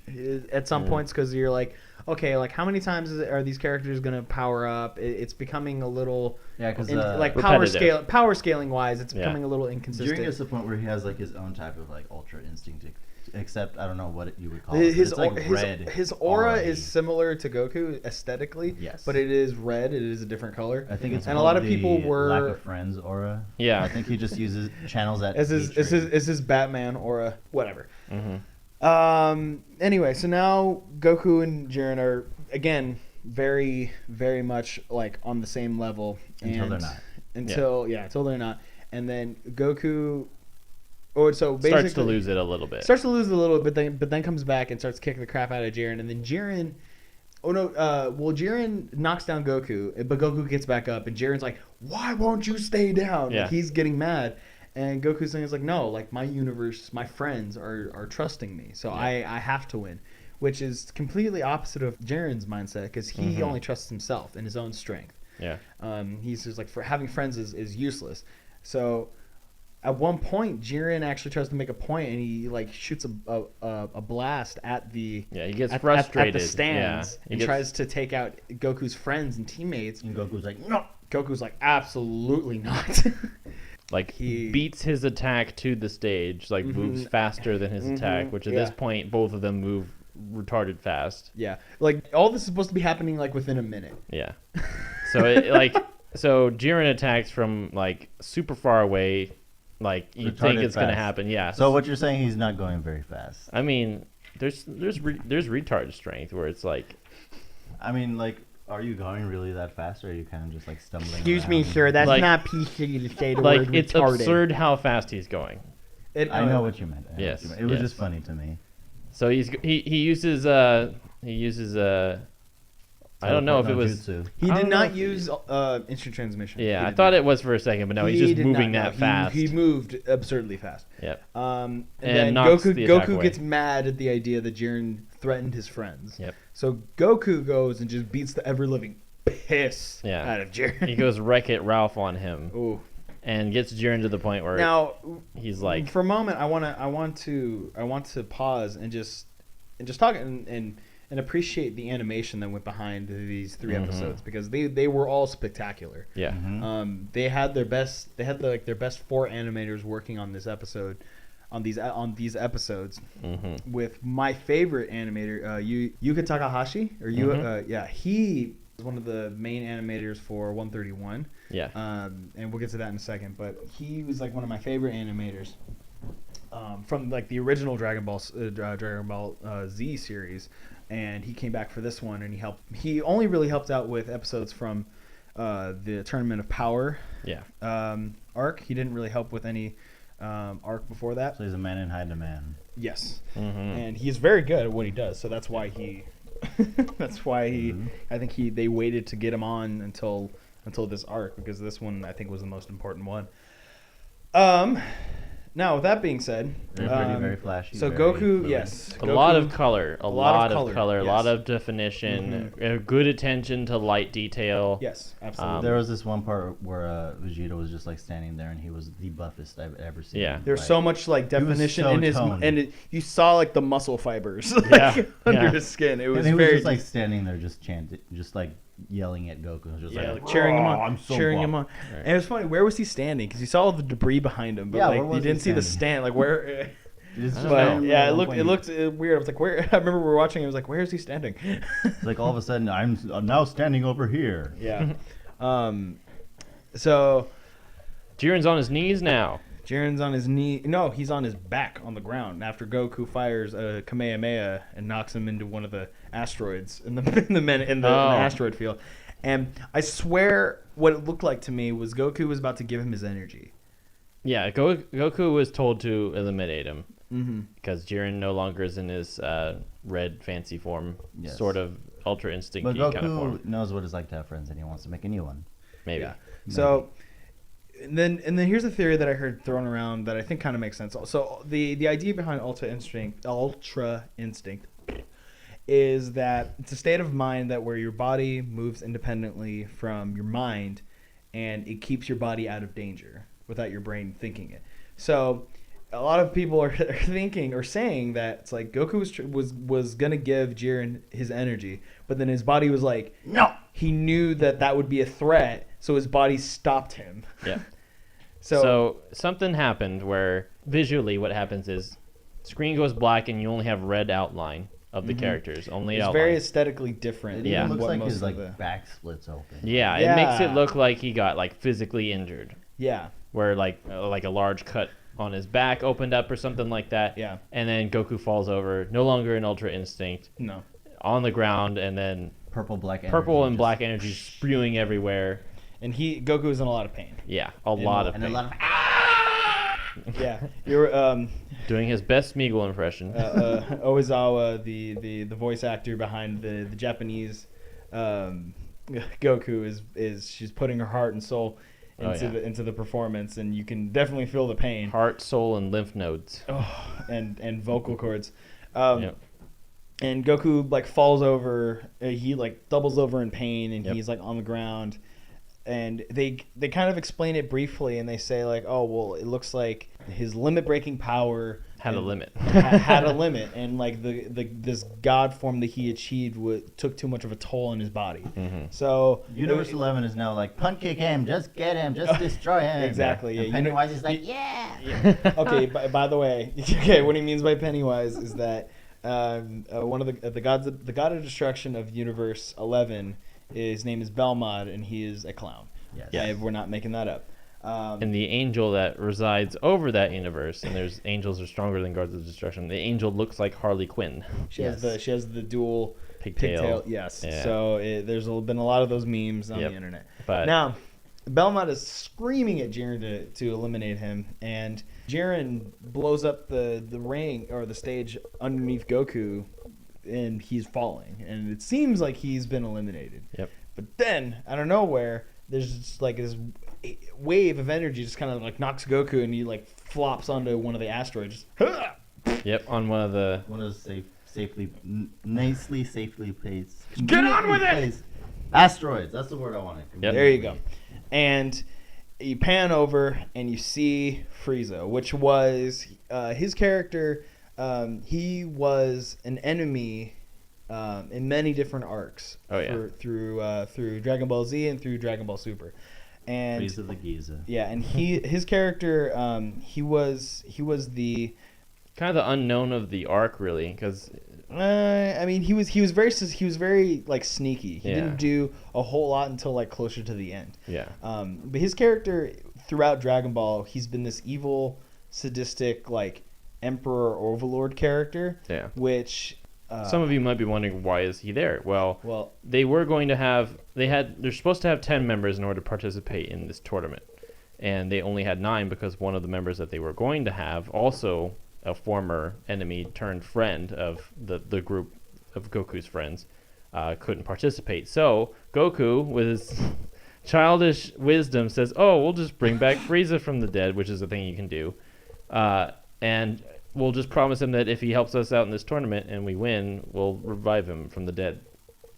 at some points, because you're like, okay, like how many times are these characters gonna power up? It's becoming a little Yeah, because like Repetitive. power scaling wise, it's Yeah. becoming a little Jiren inconsistent. gets to the point where he has like his own type of like ultra instinct, except I don't know what you would call His, it. It's like red. his aura already. is similar to Goku aesthetically, Yes. but it is red. It is a different color. I think it's and a lot of called people the were lack of friends aura. Yeah. I think he just uses channels that as his Batman aura, whatever. Mhm. Anyway, so now Goku and Jiren are again very, very much like on the same level Until they're not. Until they're not, and then Goku, so basically Starts to lose it a little bit. starts to lose a little bit, but then comes back and starts kicking the crap out of Jiren, and then Jiren. Jiren knocks down Goku, but Goku gets back up, and Jiren's like, "Why won't you stay down?" Yeah. Like, he's getting mad, and Goku's saying, "It's like, no, like my universe, my friends are trusting me, so Yeah. I have to win," which is completely opposite of Jiren's mindset, because he Mhm. only trusts himself and his own strength. Yeah. He's just like, for having friends is useless. So at one point, Jiren actually tries to make a point, and he like shoots a blast at the Yeah, he gets at frustrated. the stands Yeah. He and gets- tries to take out Goku's friends and teammates. And Goku's like, no. Goku's like, absolutely not. like he- beats his attack to the stage, like moves Mhm. faster than his attack, Mhm, which at yeah. this point both of them move retarded fast. Yeah, like all this is supposed to be happening like within a minute. Yeah. So so Jiren attacks from like super far away, like you think Retarded it's gonna fast. happen. Yeah. So what you're saying, he's not going very fast. I mean, there's retard strength where it's like, I mean, like, are you going really that fast, or are you kind of just like stumbling? Excuse me, around? sir. That's Like- not PC to say the like word it's retarded. absurd how fast he's going. I know what you meant. I know Yes, what you meant. It was yes. just funny to me. So he uses I don't know if it Teleport was. no jutsu. He I did don't not know. use instant transmission. Yeah, He I did thought not. it was for a second, but no, he's He just did moving not, no. that fast. He moved absurdly fast. Yep. And And then knocks the attack Goku away. gets mad at the idea that Jiren threatened his friends. Yep. So Goku goes and just beats the ever living piss Yeah. out of Jiren. He goes Wreck-It Ralph on him Ooh. and gets Jiren to the point where Now, he's like, for a moment, I want to pause and just talk and appreciate the animation that went behind these 3 Mhm. episodes, because they were all spectacular. yeah, Mhm. They had their best 4 animators working on this episode, on these episodes, mm-hmm. with my favorite animator, Yuka Takahashi, or Mhm. he was one of the main animators for 131. yeah, And we'll get to that in a second, but he was like one of my favorite animators from like the original Dragon Ball Z series, and he came back for this one, and he only really helped out with episodes from the Tournament of Power yeah. arc. He didn't really help with any arc before that. So he's a man in high demand. Yes, Mm-hmm. and he's very good at what he does. So that's why he. That's why he. I think they waited to get him on until this arc, because this one I think was the most important one. Now with that being said, Very pretty, very flashy. so very Goku, fluid. yes, A Goku- lot of color, a lot of color, a yes. lot of definition, good attention to light detail. Yes, absolutely. There was this one part where Vegeta was just like standing there, and he was the buffest I've ever seen. Yeah. There's Like, so much like he was definition so in his, toned. and you saw like the muscle fibers Yeah, under yeah. his skin. It was and he was very just like standing there, just chanting, just like yelling at Goku, just yeah, like, like cheering him on, I'm so cheering him buff." on. And it was funny. Where was he standing? Because you saw all the debris behind him, but Yeah, like where you was he didn't see the standing? stand. Like where? It's just But randomly yeah, at it one looked point, weird. I was like, where? I remember we were watching. It was like, where is he standing? like all of a sudden, I'm now standing over here. Yeah. So Jiren's on his knees now. Jiren's on his knee. No, he's on his back on the ground after Goku fires a Kamehameha and knocks him into one of the asteroids in the asteroid field. And I swear, what it looked like to me was Goku was about to give him his energy. Yeah, Goku was told to eliminate him Mm-hmm. because Jiren no longer is in his red fancy form, Yes. sort of Ultra Instinct But kind of Goku form. knows what it's like to have friends, and he wants to make a new one. Maybe. Yeah. So, and then here's a theory that I heard thrown around that I think kind of makes sense. So the idea behind Ultra Instinct is that it's a state of mind that where your body moves independently from your mind, and it keeps your body out of danger without your brain thinking it. So a lot of people are thinking or saying that it's like Goku was gonna give Jiren his energy, but then his body was like, No. he knew that would be a threat, so his body stopped him. Yeah. So, So something happened where visually what happens is screen goes black and you only have red outline of the characters. Only it's outline. very aesthetically different. It Yeah. even than looks what like most his of like back splits open. Yeah, it makes Yeah. it look like he got like physically injured, Yeah, where like a large cut on his back opened up or something like that. yeah, And then Goku falls over, no longer in Ultra Instinct, no. on the ground, and then Purple, black, purple energy and just- black energy spewing everywhere. And Goku is in a lot of pain. Yeah, a lot of and pain. a lot of Yeah, you're Doing his best Smeagol impression. Oizawa, the voice actor behind the Japanese Goku is she's putting her heart and soul into the performance, and you can definitely feel the pain. Heart, soul, and lymph nodes. Oh, and vocal cords. Yep. And Goku like falls over. He like doubles over in pain, and Yep. he's like on the ground. And they kind of explain it briefly, and they say like, oh well, it looks like his limit breaking power Had a limit. had a limit, and like this god form that he achieved took too much of a toll on his body. Mm-hmm. So Universe 11 is now like, punt kick him, just get him, just destroy him. Exactly, And yeah. Pennywise is like, yeah. Okay, by the way, okay, what he means by Pennywise is that one of the gods, the god of destruction of Universe 11, his name is Belmod, and he is a clown. Yes. Yeah. We're not making that up. And the angel that resides over that universe, and there's angels are stronger than guards of destruction. The angel looks like Harley Quinn. She has the dual Pigtail. Yes. Yeah. So there's been a lot of those memes on Yep. the internet. But Now, Belmont is screaming at Jiren to eliminate him, and Jiren blows up the ring or the stage underneath Goku, and he's falling. And it seems like he's been eliminated. Yep. But then, out of nowhere, there's just like this wave of energy just kind of like knocks Goku, and he like flops onto one of the asteroids. Yep, on one of the One of those nicely safely placed. Get on with it! placed asteroids. That's the word I wanted. Yep. There you go. And you pan over and you see Frieza, which was his character. He was an enemy in many different arcs. Oh, yeah. Through Dragon Ball Z and through Dragon Ball Super. And Frieza the Giza. yeah, and his character he was the kind of the unknown of the arc, really, because I mean he was very like sneaky. He Yeah. didn't do a whole lot until like closer to the end. yeah, But his character throughout Dragon Ball, he's been this evil, sadistic, like emperor or overlord character. yeah. Which Some of you might be wondering, why is he there? Well, they were going to have they're supposed to have 10 members in order to participate in this tournament, and they only had 9 because one of the members that they were going to have, also a former enemy turned friend of the group of Goku's friends, couldn't participate. So Goku, with his childish wisdom, says, "Oh, we'll just bring back Frieza from the dead," which is a thing you can do, and we'll just promise him that if he helps us out in this tournament and we win, we'll revive him from the dead.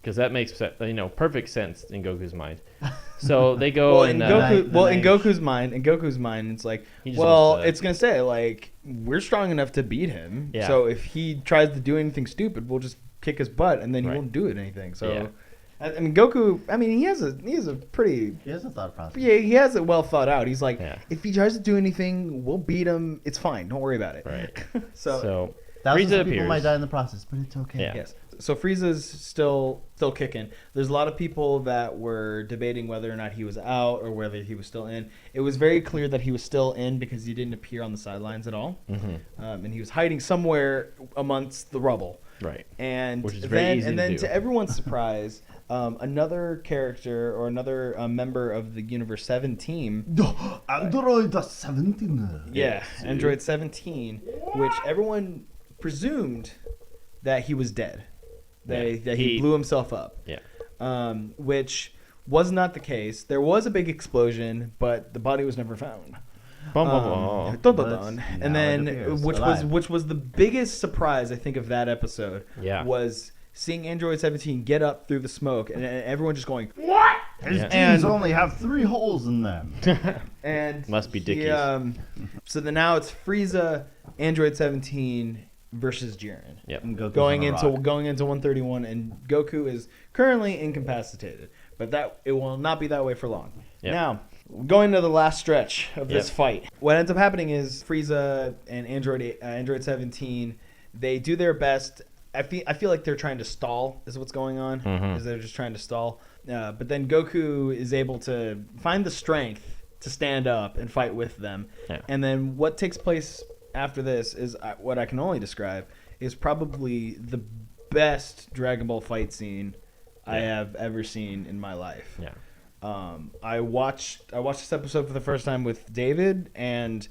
Because that makes perfect sense in Goku's mind. So they go Well, and in Goku's mind, it's like, He just well, wants to- it's gonna say like we're strong enough to beat him. Yeah. So if he tries to do anything stupid, we'll just kick his butt, and then he Right. won't do it anything. So, Yeah. I mean, Goku. I mean, he has a pretty. He has a thought process. Yeah, he has it well thought out. He's like, Yeah. if he tries to do anything, we'll beat him. It's fine. Don't worry about it. Right. so Thousands Frieza of people appears. might die in the process, but it's okay. Yeah. yes. So Frieza's still kicking. There's a lot of people that were debating whether or not he was out or whether he was still in. It was very clear that he was still in because he didn't appear on the sidelines at all, and he was hiding somewhere amongst the rubble. right. And Which is very easy to do. to everyone's surprise, another character or another member of the Universe 7 team. Android 17. Yeah, Android 17, which everyone presumed that he was dead. That he He- blew himself up. Yeah. Which was not the case. There was a big explosion, but the body was never found. Bum, bum, Dun, bum. dun, But dun. now And it then appears which alive. was the biggest surprise I think of that episode Yeah. was seeing Android 17 get up through the smoke and everyone just going His Yeah. jeans only have 3 holes in them. and Must be he, Dickies. so then now it's Frieza, Android 17 versus Jiren. Yep. And Goku's Going on a into rock. 131, and Goku is currently incapacitated, but that it will not be that way for long. Yep. Now, going to the last stretch of this Yep. fight, what ends up happening is Frieza and Android 17, they do their best. I feel like they're trying to stall is what's going on. Mhm. Is they're just trying to stall. But then Goku is able to find the strength to stand up and fight with them. Yeah. And then what takes place after this is what I can only describe is probably the best Dragon Ball fight scene I Yeah. have ever seen in my life. Yeah. I watched this episode for the first time with David, and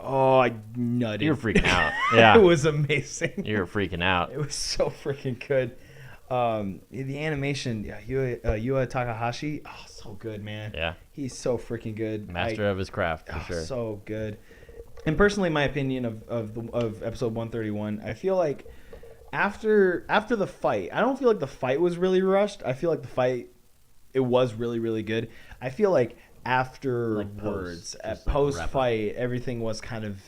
I nutted. You were freaking out. Yeah. It was amazing. You were freaking out. It was so freaking good. The animation, Yua Takahashi, so good, man. Yeah. He's so freaking good. Master of his craft, for sure. So good. And personally, my opinion of episode 131, I feel like after the fight, I don't feel like the fight was really rushed. I feel like the fight, it was really, really good. I feel like afterwards, just post wrap up. fight, everything was kind of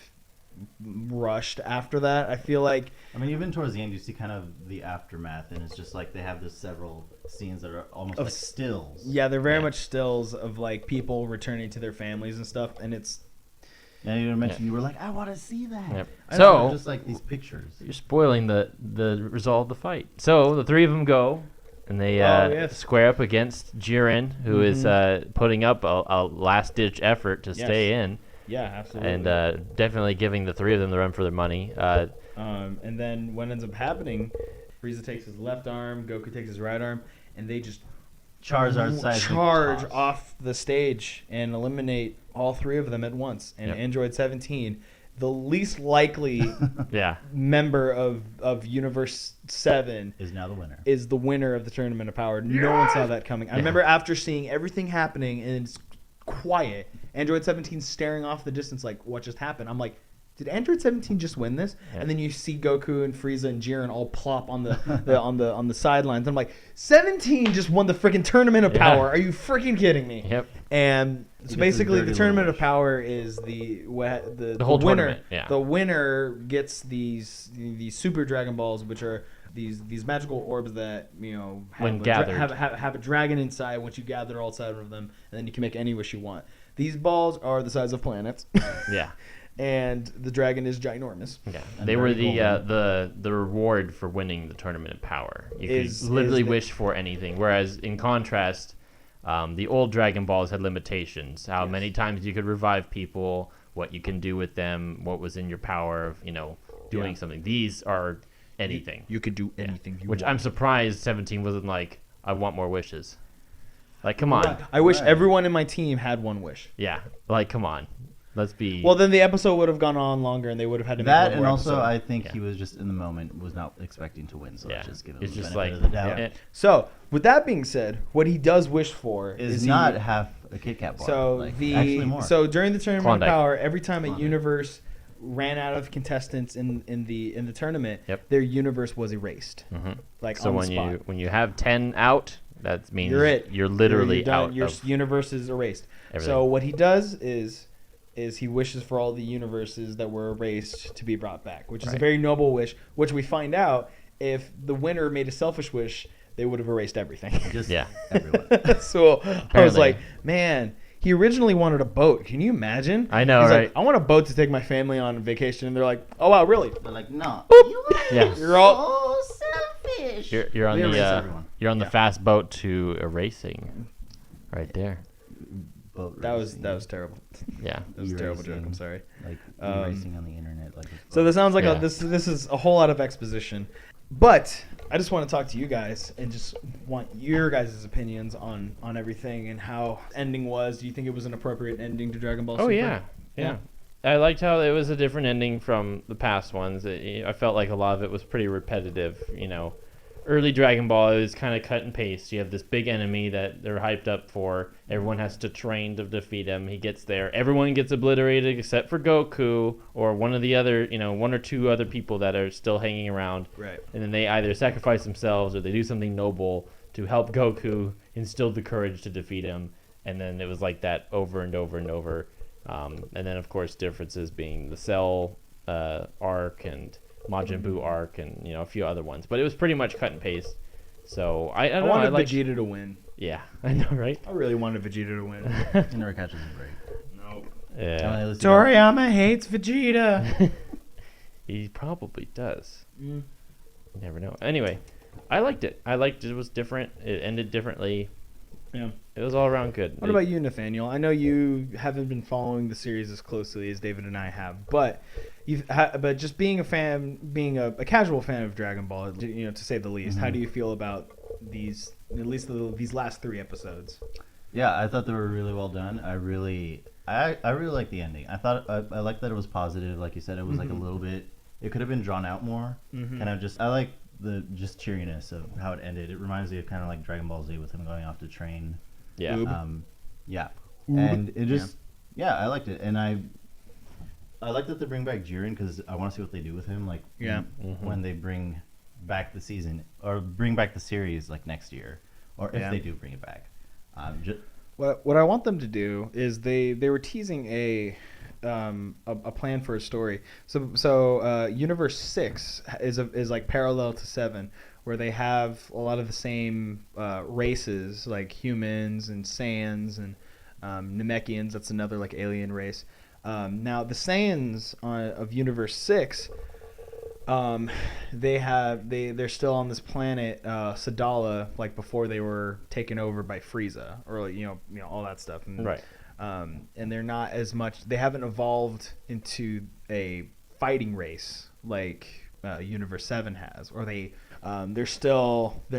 rushed after that. I feel like I mean, even towards the end, you see kind of the aftermath, and it's just like they have this several scenes that are almost Of like stills. yeah, they're very Yeah. much stills of like people returning to their families and stuff, and it's And you mentioned you were like, I want to see that. Yep. I know, So just like these pictures. you're spoiling the result of the fight. So the three of them go, and they yes. square up against Jiren, who is putting up a last ditch effort to Yes. stay in, yeah, absolutely. and definitely giving the three of them the run for their money. And then what ends up happening, Frieza takes his left arm, Goku takes his right arm, and they just Charizard size charge off the stage and eliminate all three of them at once. And Yep. Android 17, the least likely Yeah. member of Universe 7, is now the winner. is the winner of the Tournament of Power. No one saw that coming. I remember after seeing everything happening and it's quiet, Android 17 staring off the distance like, what just happened? I'm like, did Android 17 just win this? Yeah. And then you see Goku and Frieza and Jiren all plop on the sidelines. I'm like, 17 just won the freaking Tournament of Yeah. Power. Are you freaking kidding me? Yep. And so gets basically, his the dirty Tournament little of Power is the whole winner. tournament, yeah. The winner gets these Super Dragon Balls, which are these magical orbs that have When a gathered. have a dragon inside. Once you gather all 7 of them, and then you can make any wish you want. These balls are the size of planets. Yeah. And the dragon is ginormous. Yeah, And they were very the reward for winning the Tournament of Power. You Is- could literally is the- wish for anything. Whereas in contrast, the old Dragon Balls had limitations. How many times you could revive people, what you can do with them, what was in your power of doing Yeah. something. These are anything. You could do Yeah. anything you Which want. I'm surprised 17 wasn't like, I want more wishes. Like, come on. I wish Right. everyone in my team had one wish. Yeah. Like, come on. Let's be. Well, then the episode would have gone on longer, and they would have had to make That one and more also, episode. I think Yeah. he was just in the moment, was not expecting to win. So yeah. let's just give him It's the just benefit like. of the doubt. So, with that being said, what he does wish for Is he- not half a Kit Kat bar. So like, actually more. during the tournament Klondike. of power, every time a Klondike. universe ran out of contestants in the tournament, Yep. their universe was erased. Mhm. Like So on when the spot. when you have 10 out, that means You're it. You're literally You're done. out Your of universe is erased. everything. So what he does is he wishes for all the universes that were erased to be brought back, which is a Right. very noble wish. Which we find out if the winner made a selfish wish, they would have erased everything. just Yeah. everyone. So I was Apparently. like, man. He originally wanted a boat. Can you imagine? I know, He's right? like, I want a boat to take my family on vacation. And they're like, oh, wow, really? They're like, no. Yeah. You're all... so selfish. You're on We erase the everyone. you're on the Yeah. fast boat to erasing, right there. Boat That was racing, terrible. Yeah. That was a terrible joke. Erasing. I'm sorry. like Um, racing on the internet. Like it's So this sounds like Yeah. this is a whole lot of exposition, but I just want to talk to you guys and just want your guys' opinions on everything and how ending was. Do you think it was an appropriate ending to Dragon Ball Oh Super? yeah. Yeah. I liked how it was a different ending from the past ones. I felt like a lot of it was pretty repetitive. Early Dragon Ball is kind of cut and paste. You have this big enemy that they're hyped up for. Everyone has to train to defeat him. He gets there. Everyone gets obliterated except for Goku or one of the other, one or two other people that are still hanging around. Right. And then they either sacrifice themselves or they do something noble to help Goku instill the courage to defeat him. And then it was like that over and over and over. And then, of course, differences being the Cell arc and Majin Buu arc and, a few other ones. But it was pretty much cut and paste. So, I I don't know. wanted I like, Vegeta to win. yeah, I know, right? I really wanted Vegeta to win. He never catches a break. No. Yeah. Toriyama hates Vegeta. He probably does. Mm. You never know. Anyway, I liked it. It was different. It ended differently. Yeah. It was all around good. What about you, Nathaniel? I know you haven't been following the series as closely as David and I have, but but just being a fan, being a casual fan of Dragon Ball, to say the least, how do you feel about these, at least these last 3 episodes? Yeah, I thought they were really well done. I really like the ending. I thought I liked that it was positive. Like you said, it was like a little bit. It could have been drawn out more. Kind of just. I like the just cheeriness of how it ended. It reminds me of kind of like Dragon Ball Z with him going off to train. Yeah. Oob. Yeah, Oob. and it just I liked it, and I like that they bring back Jiren because I want to see what they do with him. Like when they bring back the season or bring back the series like next year, or if they do bring it back. What I want them to do is they were teasing a plan for a story. So Universe 6 is like parallel to 7, where they have a lot of the same races like humans and Saiyans and Namekians. That's another like alien race. Now the Saiyans of Universe 6. They're still on this planet Sadala, like before they were taken over by Frieza, or all that stuff. And, Right. And they're not as much. They haven't evolved into a fighting race like Universe 7 has, or they're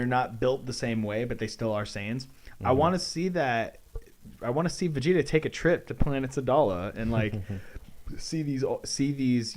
not built the same way, but they still are Saiyans. I want to see that. I want to see Vegeta take a trip to planet Sadala and like. see these old Saiyans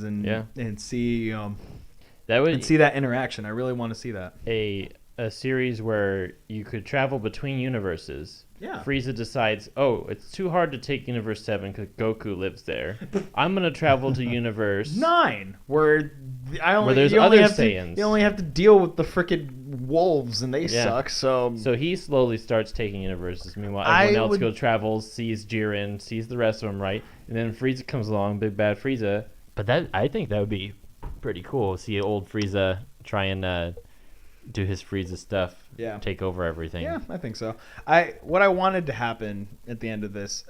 and see That would and see that interaction. I really want to see that. a series where you could travel between universes. Yeah. Frieza decides, it's too hard to take Universe 7 because Goku lives there. I'm gonna travel to Universe 9, where there's you only other have to- Saiyans. you only have to deal with the frickin' wolves, and they Yeah. suck. So So he slowly starts taking universes. Meanwhile, I everyone else would- goes travels, sees Jiren, sees the rest of them, right? And then Frieza comes along, big bad Frieza. But I think that would be pretty cool. See old Frieza try and do his Frieza stuff. Yeah. Take over everything. yeah, I think so. What I wanted to happen at the end of this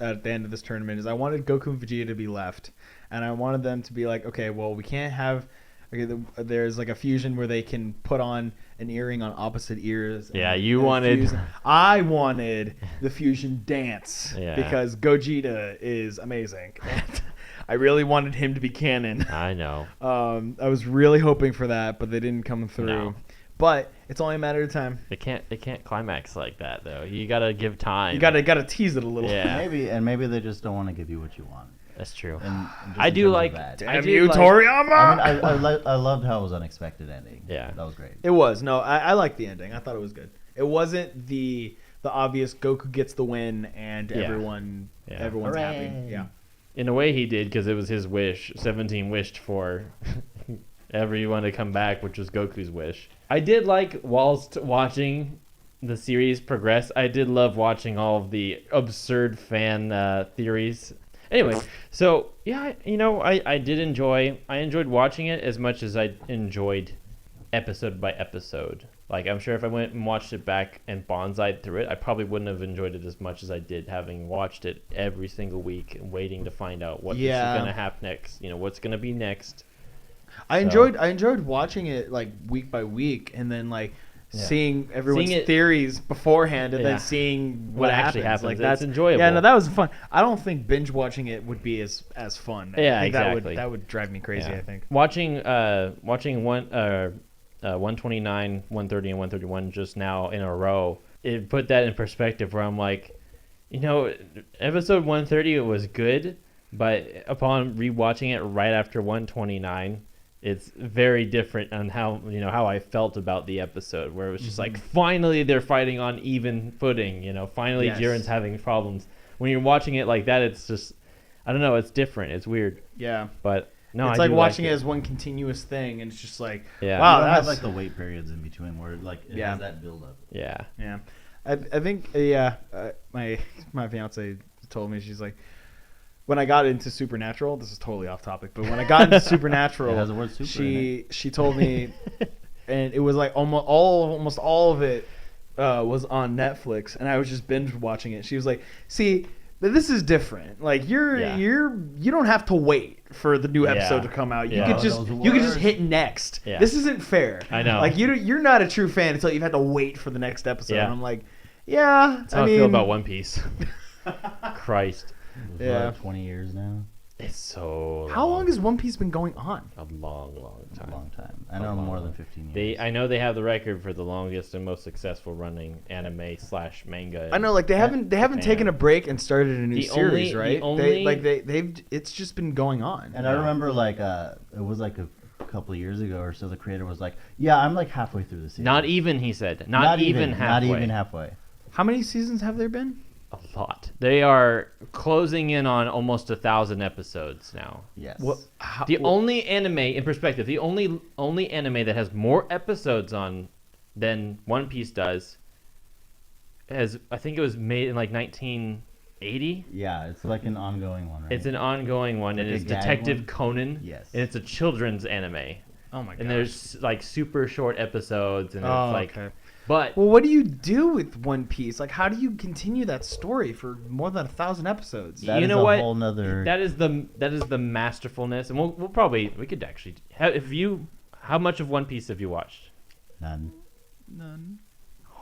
tournament is I wanted Goku and Vegeta to be left, and I wanted them to be like, okay, well, we can't have. Okay, there's like a fusion where they can put on an earring on opposite ears. Yeah, you wanted- fuse. I wanted the fusion dance Yeah. because Gogeta is amazing. I really wanted him to be canon. I know. I was really hoping for that, but they didn't come through. No. but it's only a matter of time. It can't climax like that though. You gotta give time. You gotta tease it a little. Yeah. Maybe they just don't want to give you what you want. That's true. And just I in do terms of like. that. Damn I do you, like- Toriyama! I mean, I loved how it was unexpected ending. Yeah. That was great. It was. No, I liked the ending. I thought it was good. It wasn't the obvious Goku gets the win and Yeah. everyone's Hooray. happy. Yeah. In a way, he did because it was his wish. 17 wished for everyone to come back, which was Goku's wish. I did like whilst watching the series progress. I did love watching all of the absurd fan theories. Anyway, so yeah, I did enjoy. I enjoyed watching it as much as I enjoyed episode by episode. Like, I'm sure if I went and watched it back and bonsai'd through it, I probably wouldn't have enjoyed it as much as I did having watched it every single week and waiting to find out what is going to happen next. What's going to be next. I So- enjoyed watching it like week by week, and then like seeing everyone's Seeing it- theories beforehand, and Yeah. then seeing What what actually happens. happens. Like It's that's enjoyable. Yeah, no, that was fun. I don't think binge watching it would be as fun. Yeah, I think exactly. That would drive me crazy. Yeah. I think. Watching 129, 130, and 131 just now in a row, it put that in perspective where I'm like, episode 130 was good, but upon rewatching it right after 129, it's very different on how I felt about the episode, where it was just like, finally they're fighting on even footing. Finally Yes. Jiren's having problems. When you're watching it like that, it's just, I don't know, it's different. It's weird, Yeah. but no, It's I like do watching like it as one continuous thing, and it's just like, Yeah. wow, You don't have that's like the wait periods in between where like it Yeah. has that build up. Yeah. Yeah, I think my fiance told me, she's like, when I got into Supernatural, this is totally off topic, but when I got into Supernatural, It has the word super in she told me, and it was like almost all of it was on Netflix, and I was just binge watching it. She was like, see, but this is different. Like you don't have to wait for the new episode to come out. You Yeah. could just Those you could just words. hit next. Yeah. This isn't fair. I know. Like you're not a true fan until you've had to wait for the next episode. Yeah. And I'm like, yeah. That's how I feel about One Piece. Christ. It was, Yeah. 20 years now. It's so How long has One Piece been going on? A long It's time. a long time. I know more than 15 years. I know they have the record for the longest and most successful running anime / manga. I know, like they haven't Japan. taken a break and started a new The series, only- right? the They've it's just been going on. And I remember like it was like a couple of years ago or so. The creator was like, "Yeah, I'm like halfway through the series." Not even, he said. Not even halfway. Not even halfway. How many seasons have there been? A lot. They are closing in on almost 1,000 episodes now. Yes. The only anime, in perspective, the only anime that has more episodes on than One Piece does, I think it was made in like 1980. Yeah, it's like an ongoing one, right? It's an ongoing one, and Like a it's gag Detective one? Conan. Yes. And it's a children's anime. Oh my god. And there's like super short episodes, and Oh, it's like, okay. but Well, what do you do with One Piece? Like, how do you continue that story for more than 1,000 episodes? That you is know a what? whole nother. that is the masterfulness, and we could actually how much of One Piece have you watched? None. None.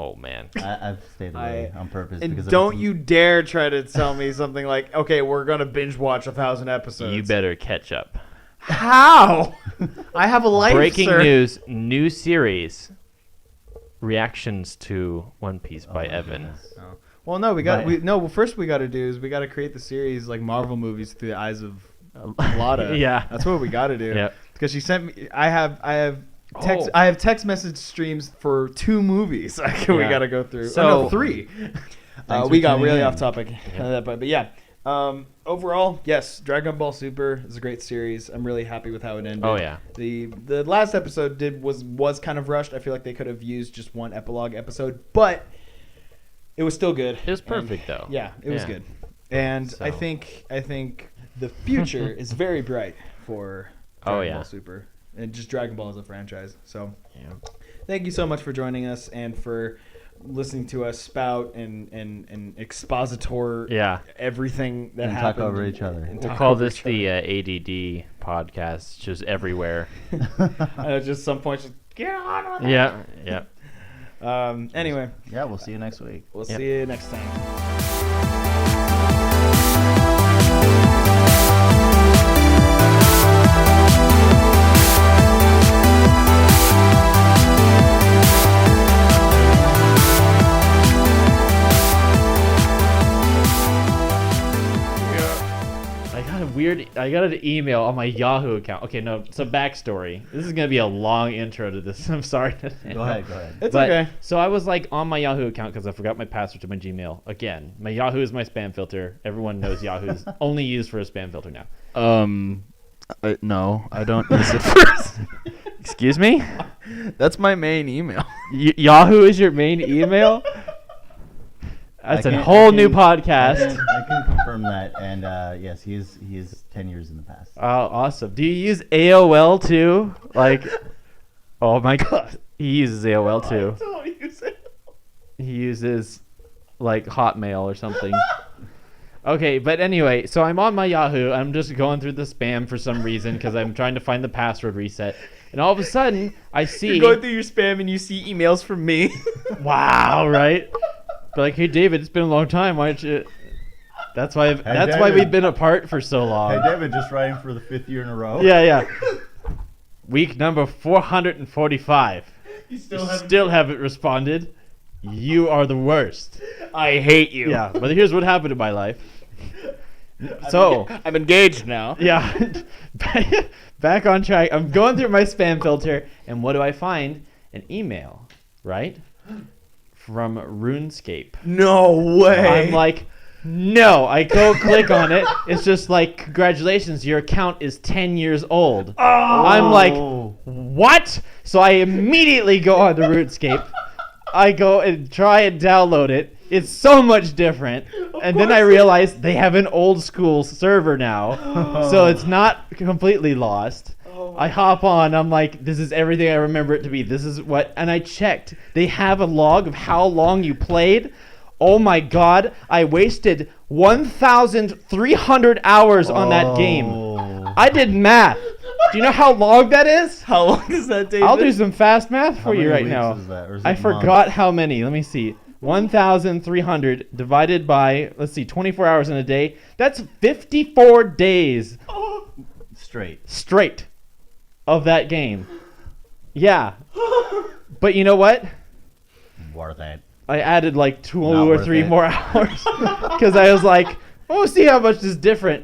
Oh man. I've stayed away on purpose. And because don't you dare try to tell me something like, okay, we're gonna binge watch 1,000 episodes. You better catch up. How? I have a life. Breaking sir. news, new series. Reactions to One Piece by Evan. Oh. Well, no, we got Right. well, first we got to do is we got to create the series like Marvel movies through the eyes of Lotta. Yeah. That's what we got to do. Yep. Because she sent me. I have text. Oh. I have text message streams for 2 movies. We Yeah. got to go through. So- No, 3. Thanks We for got tuning really in. off topic, but yeah. Overall, yes, Dragon Ball Super is a great series. I'm really happy with how it ended. Oh, yeah. The last episode was kind of rushed. I feel like they could have used just one epilogue episode, but it was still good. It was And- perfect though. Yeah, it was Yeah. good. And So- I think the future is very bright for Oh, Dragon yeah. Ball Super and just Dragon Ball as a franchise. So Yeah. thank you so much for joining us and for listening to us spout and expositor Yeah. everything that And talk happened. over each other. and We'll talk call over this each the ADD podcast, just everywhere. other. Just some point, just get on with it. Yeah. Yeah. Anyway, Yeah, we'll see you next week. we'll Yep. see you next time. weird. I got an email on my Yahoo account. Okay, no. So backstory. This is gonna be a long intro to this. I'm sorry. Go ahead. It's But- okay. So I was like on my Yahoo account because I forgot my password to my Gmail. Again, my Yahoo is my spam filter. Everyone knows Yahoo is only used for a spam filter now. No, I don't use it first. Excuse me? That's my main email. Yahoo is your main email? That's I a can- whole I new can- podcast. I can confirm that, and yes, he is 10 years in the past. Oh, awesome. Do you use AOL too? Like, oh my god. He uses AOL too. don't use it. He uses like Hotmail or something. Okay, but anyway, so I'm on my Yahoo. I'm just going through the spam for some reason because I'm trying to find the password reset. And all of a sudden, I see. You're going through your spam and you see emails from me. Wow, right? But like, hey David, it's been a long time. Why don't you? That's why. That's why David. we've been apart for so long. Hey, David, just writing for the 5th year in a row. Yeah. Week number 445. You Still haven't responded. You are the worst. I hate you. Yeah, but here's what happened in my life. So, I'm engaged now. yeah, back on track. I'm going through my spam filter, and what do I find? An email, right? From RuneScape. No way. I'm like, no. I go click on it. It's just like, congratulations, your account is 10 years old. I'm like, what? So I immediately go on to RuneScape. I go and try and download it. It's so much different. And then I realize they have an old school server now. So it's not completely lost. I hop on. I'm like, this is everything I remember it to be. This is what. And I checked. They have a log of how long you played. Oh my god. I wasted 1,300 hours on that game. I did math. Do you know how long that is? How long does that take? I'll do some fast math for you right now. I forgot how many. Let me see. 1,300 divided by, let's see, 24 hours in a day. That's 54 days straight of that game. Yeah. But you know what? Worth it. I added like 2 Not or worth 3 it. more hours because I was like, oh, see how much is different.